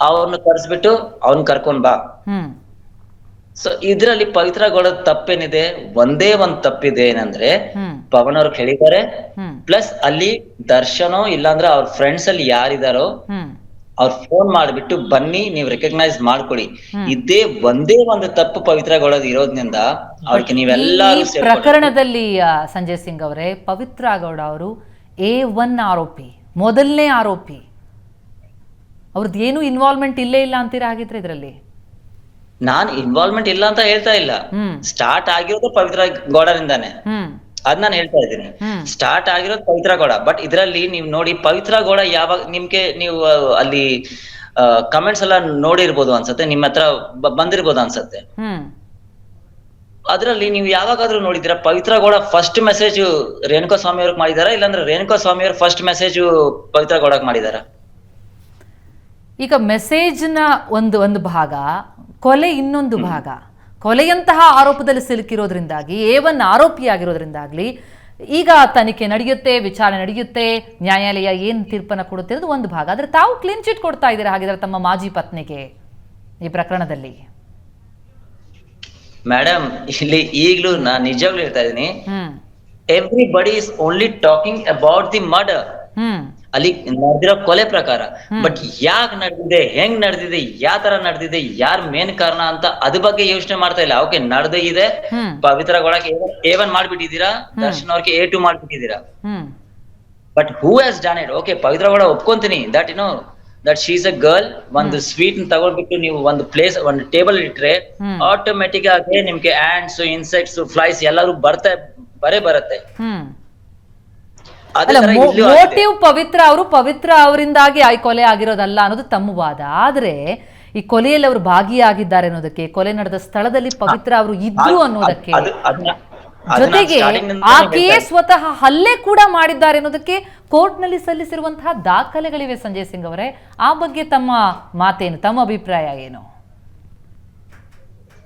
ಅವ್ರನ್ನ ಕರ್ಸ್ಬಿಟ್ಟು ಅವ್ನ್ ಕರ್ಕೊಂಡ್ ಬಾ. ಸೊ ಇದ್ರಲ್ಲಿ ಪವಿತ್ರ ಗೌಡದ ತಪ್ಪೇನಿದೆ? ಒಂದೇ ಒಂದ್ ತಪ್ಪಿದೆ, ಏನಂದ್ರೆ ಪವನ್ ಅವ್ರಿಗೆ ಹೇಳಿದ್ದಾರೆ, ಪ್ಲಸ್ ಅಲ್ಲಿ ದರ್ಶನೋ ಇಲ್ಲಾಂದ್ರೆ ಅವ್ರ ಫ್ರೆಂಡ್ಸ್ ಅಲ್ಲಿ ಯಾರಿದಾರೋ ಅವ್ರು ಫೋನ್ ಮಾಡ್ಬಿಟ್ಟು ಬನ್ನಿ ನೀವು ರೆಕಗ್ನೈಸ್ ಮಾಡ್ಕೊಡಿ. ಇದೇ ಒಂದೇ ಒಂದು ತಪ್ಪು ಪವಿತ್ರ ಗೌಡದ್ ಇರೋದ್ರಿಂದ ಅವ್ರಿಗೆ ನೀವೆಲ್ಲರೂ ಪ್ರಕರಣದಲ್ಲಿ ಸಂಜಯ್ ಸಿಂಗ್ ಅವರೇ, ಪವಿತ್ರ ಗೌಡ ಅವರು A1 ಆರೋಪಿ, ಮೊದಲನೇ ಆರೋಪಿ. ಅವ್ರದ್ದು ಏನು ಇನ್ವಾಲ್ವ್ಮೆಂಟ್ ಇಲ್ಲೇ ಇಲ್ಲ ಅಂತೀರಾ ಹಾಗಿದ್ರೆ ಇದ್ರಲ್ಲಿ? ನಾನ್ ಇನ್ವಾಲ್ವ್ಮೆಂಟ್ ಇಲ್ಲ ಅಂತ ಹೇಳ್ತಾ ಇಲ್ಲ. ಸ್ಟಾರ್ಟ್ ಆಗಿರೋದು ಪವಿತ್ರ ಗೌಡರಿಂದಾನೆ, ಅದ್ ನಾನು ಹೇಳ್ತಾ ಇದ್ದೀನಿ. ಸ್ಟಾರ್ಟ್ ಆಗಿರೋದು ಪವಿತ್ರ ಗೌಡ. ಬಟ್ ಇದ್ರಲ್ಲಿ ನೀವ್ ನೋಡಿ, ಪವಿತ್ರ ಗೌಡ ಯಾವಾಗ ನಿಮ್ಗೆ ನೀವು ಅಲ್ಲಿ ಕಮೆಂಟ್ಸ್ ಎಲ್ಲ ನೋಡಿರ್ಬೋದು ಅನ್ಸತ್ತೆ, ನಿಮ್ಮ ಹತ್ರ ಬಂದಿರ್ಬೋದು ಅನ್ಸತ್ತೆ. ಅದ್ರಲ್ಲಿ ನೀವು ಯಾವಾಗಾದ್ರೂ ನೋಡಿದ್ರ ಪವಿತ್ರ ಗೌಡ ಫಸ್ಟ್ ಮೆಸೇಜ್ ರೇಣುಕಾ ಸ್ವಾಮಿ ಅವ್ರಿಗೆ ಮಾಡಿದಾರ, ಇಲ್ಲಾಂದ್ರೆ ರೇಣುಕಾ ಸ್ವಾಮಿ ಅವ್ರ ಫಸ್ಟ್ ಮೆಸೇಜ್ ಪವಿತ್ರ ಗೌಡಕ್ ಮಾಡಿದಾರ? ಈಗ ಮೆಸೇಜ್ನ ಒಂದು ಭಾಗ, ಕೊಲೆ ಇನ್ನೊಂದು ಭಾಗ. ಕೊಲೆಯಂತಹ ಆರೋಪದಲ್ಲಿ ಸಿಲುಕಿರೋದ್ರಿಂದಾಗಿ, A1 ಆರೋಪಿಯಾಗಿರೋದ್ರಿಂದಾಗ್ಲಿ ಈಗ ತನಿಖೆ ನಡೆಯುತ್ತೆ, ವಿಚಾರಣೆ ನಡೆಯುತ್ತೆ, ನ್ಯಾಯಾಲಯ ಏನ್ ತೀರ್ಪನ್ನ ಕೊಡುತ್ತೆ ಅನ್ನೋದು ಒಂದು ಭಾಗ. ಆದ್ರೆ ತಾವು ಕ್ಲೀನ್ ಚಿಟ್ ಕೊಡ್ತಾ ಇದ್ದೀರಾ ಹಾಗಿದ್ರೆ ತಮ್ಮ ಮಾಜಿ ಪತ್ನಿಗೆ ಈ ಪ್ರಕರಣದಲ್ಲಿ? ಮೇಡಮ್, ಇಲ್ಲಿ ಈಗ್ಲೂ ನಾನ್ ನಿಜವಾಗ್ಲೂ ಹೇಳ್ತಾ ಇದೀನಿ, everybody is only talking about the murder, ಅಲ್ಲಿ ನಡೆದಿರೋ ಕೊಲೆ ಪ್ರಕಾರ. ಬಟ್ ಯಾಕೆ ನಡೆದಿದೆ, ಹೆಂಗ್ ನಡೆದಿದೆ, ಯಾವ ತರ ನಡೆದಿದೆ, ಯಾರ್ ಮೇನ್ ಕಾರಣ ಅಂತ ಅದ್ರ ಬಗ್ಗೆ ಯೋಚನೆ ಮಾಡ್ತಾ ಇಲ್ಲ. ಓಕೆ, ನಡೆದೇ ಇದೆ, ಪವಿತ್ರ ಗೌಡಕ್ಕೆ A1 ಮಾಡ್ಬಿಟ್ಟಿದ್ದೀರಾ, ದರ್ಶನ್ ಅವ್ರಿಗೆ A2 ಮಾಡ್ಬಿಟ್ಟಿದ್ದೀರಾ. But who has done it? Okay, Pavithra Gowda ಒಪ್ಕೊಂತೀನಿ that that she is a girl. ಒಂದು ಸ್ವೀಟ್ ತಗೊಂಡ್ಬಿಟ್ಟು ನೀವು ಒಂದು ಪ್ಲೇಸ್, ಒಂದು ಟೇಬಲ್ ಇಟ್ರೆ ಆಟೋಮೆಟಿಕ್ ಆಗಿ ನಿಮ್ಗೆ ಆಂಟ್ಸ್, ಇನ್ಸೆಕ್ಟ್ಸ್, ಫ್ಲೈಸ್ ಎಲ್ಲರೂ ಬರುತ್ತೆ. ಮೋಟಿವ್ ಪವಿತ್ರ ಅವರಿಂದಾಗಿ ಆ ಕೊಲೆ ಆಗಿರೋದಲ್ಲ ಅನ್ನೋದು ತಮ್ಮ ವಾದ. ಆದ್ರೆ ಈ ಕೊಲೆಯಲ್ಲಿ ಅವರು ಭಾಗಿಯಾಗಿದ್ದಾರೆ ಅನ್ನೋದಕ್ಕೆ, ಕೊಲೆ ನಡೆದ ಸ್ಥಳದಲ್ಲಿ ಪವಿತ್ರ ಅವರು ಇದ್ರು ಅನ್ನೋದಕ್ಕೆ, ಜೊತೆಗೆ ಆಕೆಯೇ ಸ್ವತಃ ಹಲ್ಲೆ ಕೂಡ ಮಾಡಿದ್ದಾರೆ ಅನ್ನೋದಕ್ಕೆ ಕೋರ್ಟ್ ನಲ್ಲಿ ಸಲ್ಲಿಸಿರುವಂತಹ ದಾಖಲೆಗಳಿವೆ. ಸಂಜಯ್ ಸಿಂಗ್ ಅವರೇ, ಆ ಬಗ್ಗೆ ತಮ್ಮ ಮಾತೇನು, ತಮ್ಮ ಅಭಿಪ್ರಾಯ ಏನು?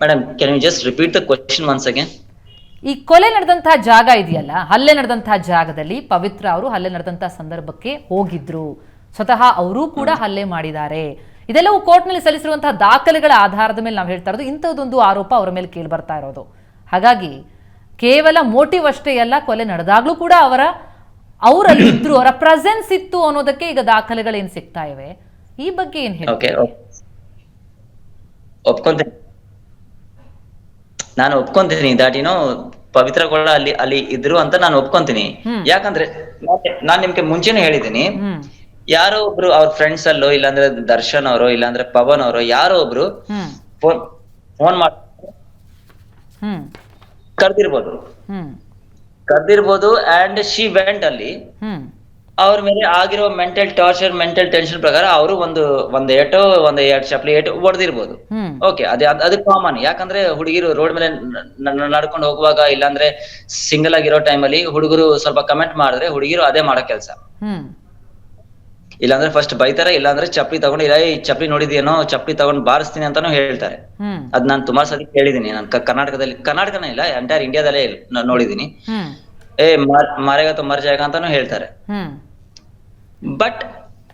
Madam, can you just repeat the question once again? ಈ ಕೊಲೆ ನಡೆದಂತಹ ಜಾಗ ಇದೆಯಲ್ಲ, ಹಲ್ಲೆ ನಡೆದಂತಹ ಜಾಗದಲ್ಲಿ ಪವಿತ್ರ ಅವರು ಹಲ್ಲೆ ನಡೆದಂತಹ ಸಂದರ್ಭಕ್ಕೆ ಹೋಗಿದ್ರು, ಸ್ವತಃ ಅವರು ಕೂಡ ಹಲ್ಲೆ ಮಾಡಿದ್ದಾರೆ. ಇದೆಲ್ಲವೂ ಕೋರ್ಟ್ನಲ್ಲಿ ಸಲ್ಲಿಸಿರುವಂತಹ ದಾಖಲೆಗಳ ಆಧಾರದ ಮೇಲೆ ನಾವು ಹೇಳ್ತಾ ಇರೋದು. ಇಂಥದ್ದೊಂದು ಆರೋಪ ಅವರ ಮೇಲೆ ಕೇಳಿ ಬರ್ತಾ ಇರೋದು. ಹಾಗಾಗಿ ಕೇವಲ ಮೋಟಿವ್ ಅಷ್ಟೇ ಅಲ್ಲ, ಕೊಲೆ ನಡೆದಾಗ್ಲೂ ಕೂಡ ಅವರಲ್ಲಿ ಇದ್ರು, ಅವರ ಪ್ರೆಸೆನ್ಸ್ ಇತ್ತು ಅನ್ನೋದಕ್ಕೆ ಈಗ ದಾಖಲೆಗಳೇನು ಸಿಗ್ತಾ ಇವೆ. ಈ ಬಗ್ಗೆ ಏನ್ ಹೇಳಿ? ನಾನು ಒಪ್ಕೊಂತೀನಿ ದಟ್ ಪವಿತ್ರ ಗೌಡ ಅಲ್ಲಿ ಇದ್ರು ಅಂತ ನಾನು ಒಪ್ಕೊಂತೀನಿ. ಯಾಕಂದ್ರೆ ನಾನ್ ನಿಮ್ಗೆ ಮುಂಚೆನೆ ಹೇಳಿದೀನಿ, ಯಾರೋ ಒಬ್ರು ಅವ್ರ ಫ್ರೆಂಡ್ಸ್ ಅಲ್ಲೋ, ಇಲ್ಲಾಂದ್ರೆ ದರ್ಶನ್ ಅವರೋ, ಇಲ್ಲಾಂದ್ರೆ ಪವನ್ ಅವರೋ, ಯಾರೋ ಒಬ್ರು ಫೋನ್ ಮಾಡಿ ಕರ್ದಿರ್ಬೋದು. ಅಂಡ್ ಶಿ ವೆಂಟ್ ಅಲ್ಲಿ ಅವ್ರ ಮೇಲೆ ಆಗಿರೋ ಮೆಂಟಲ್ ಟಾರ್ಚರ್, ಮೆಂಟಲ್ ಟೆನ್ಷನ್ ಪ್ರಕಾರ ಅವರು ಒಂದ್ ಎರಡು ಚಪ್ಲಿ ಏಟು ಹೊಡೆದಿರ್ಬೋದು. ಓಕೆ, ಅದು ಕಾಮನ್. ಯಾಕಂದ್ರೆ ಹುಡುಗಿರು ರೋಡ್ ಮೇಲೆ ನಡ್ಕೊಂಡು ಹೋಗುವಾಗ, ಇಲ್ಲಾಂದ್ರೆ ಸಿಂಗಲ್ ಆಗಿರೋ ಟೈಮಲ್ಲಿ ಹುಡುಗರು ಸ್ವಲ್ಪ ಕಮೆಂಟ್ ಮಾಡಿದ್ರೆ ಹುಡುಗಿರು ಅದೇ ಮಾಡೋ ಕೆಲ್ಸ. ಇಲ್ಲಾಂದ್ರೆ ಫಸ್ಟ್ ಬೈತಾರೆ, ಇಲ್ಲಾಂದ್ರೆ ಚಪ್ಪಲಿ ತಗೊಂಡು, ಇಲ್ಲ ಈ ಚಪ್ಪಲಿ ನೋಡಿದ್ಯೇನೋ, ಚಪ್ಪಲಿ ತಗೊಂಡು ಬಾರಿಸ್ತೀನಿ ಅಂತಾನು ಹೇಳ್ತಾರೆ. ಅದ್ ನಾನು ತುಂಬಾ ಸತಿ ಕೇಳಿದೀನಿ. ನಾನು ಕರ್ನಾಟಕನೇ ಇಲ್ಲ, ಎಂಟೈರ್ ಇಂಡಿಯಾದಲ್ಲೇ ನೋಡಿದೀನಿ. ಮಾರೇಗ ತೊ ಮರ್ ಜಾಯಗ ಅಂತಾನು ಹೇಳ್ತಾರೆ. ಬಟ್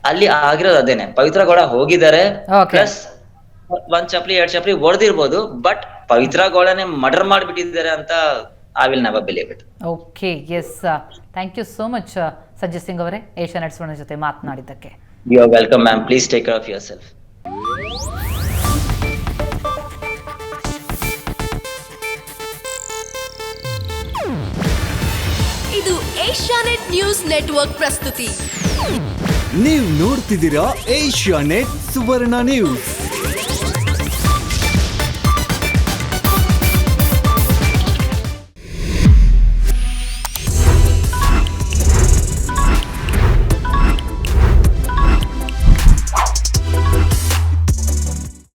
ಅಲ್ಲಿ ಆಗಿರೋದು ಅದೇನೆ, ಪವಿತ್ರ ಗೌಡ ಹೋಗಿದ್ದಾರೆ, ಪ್ಲಸ್ ಒಂದ್ ಚಪ್ಲಿ ಎರಡು ಚಪ್ಲಿ ಹೊಡೆದಿರ್ಬೋದು. ಬಟ್ ಪವಿತ್ರ ಗೌಡನೇ ಮರ್ಡರ್ ಮಾಡ್ಬಿಟ್ಟಿದ್ದಾರೆ ಅಂತ I will never believe it. Okay, yes, thank you so much Sanjay Singh ಅವರೇ, ಏಷ್ಯಾನೆಟ್ ಸುವರ್ಣ ಜೊತೆ ಮಾತನಾಡಿದ್ದಕ್ಕೆ. You are welcome ma'am, please take care of yourself. ಇದು ಏಷ್ಯಾನೆಟ್ ನ್ಯೂಸ್ ನೆಟ್ವರ್ಕ್ ಪ್ರಸ್ತುತಿ. ನೀವು ನೋಡ್ತಿದ್ದೀರಾ ಏಷ್ಯಾನೆಟ್ ಸುವರ್ಣ ನ್ಯೂಸ್.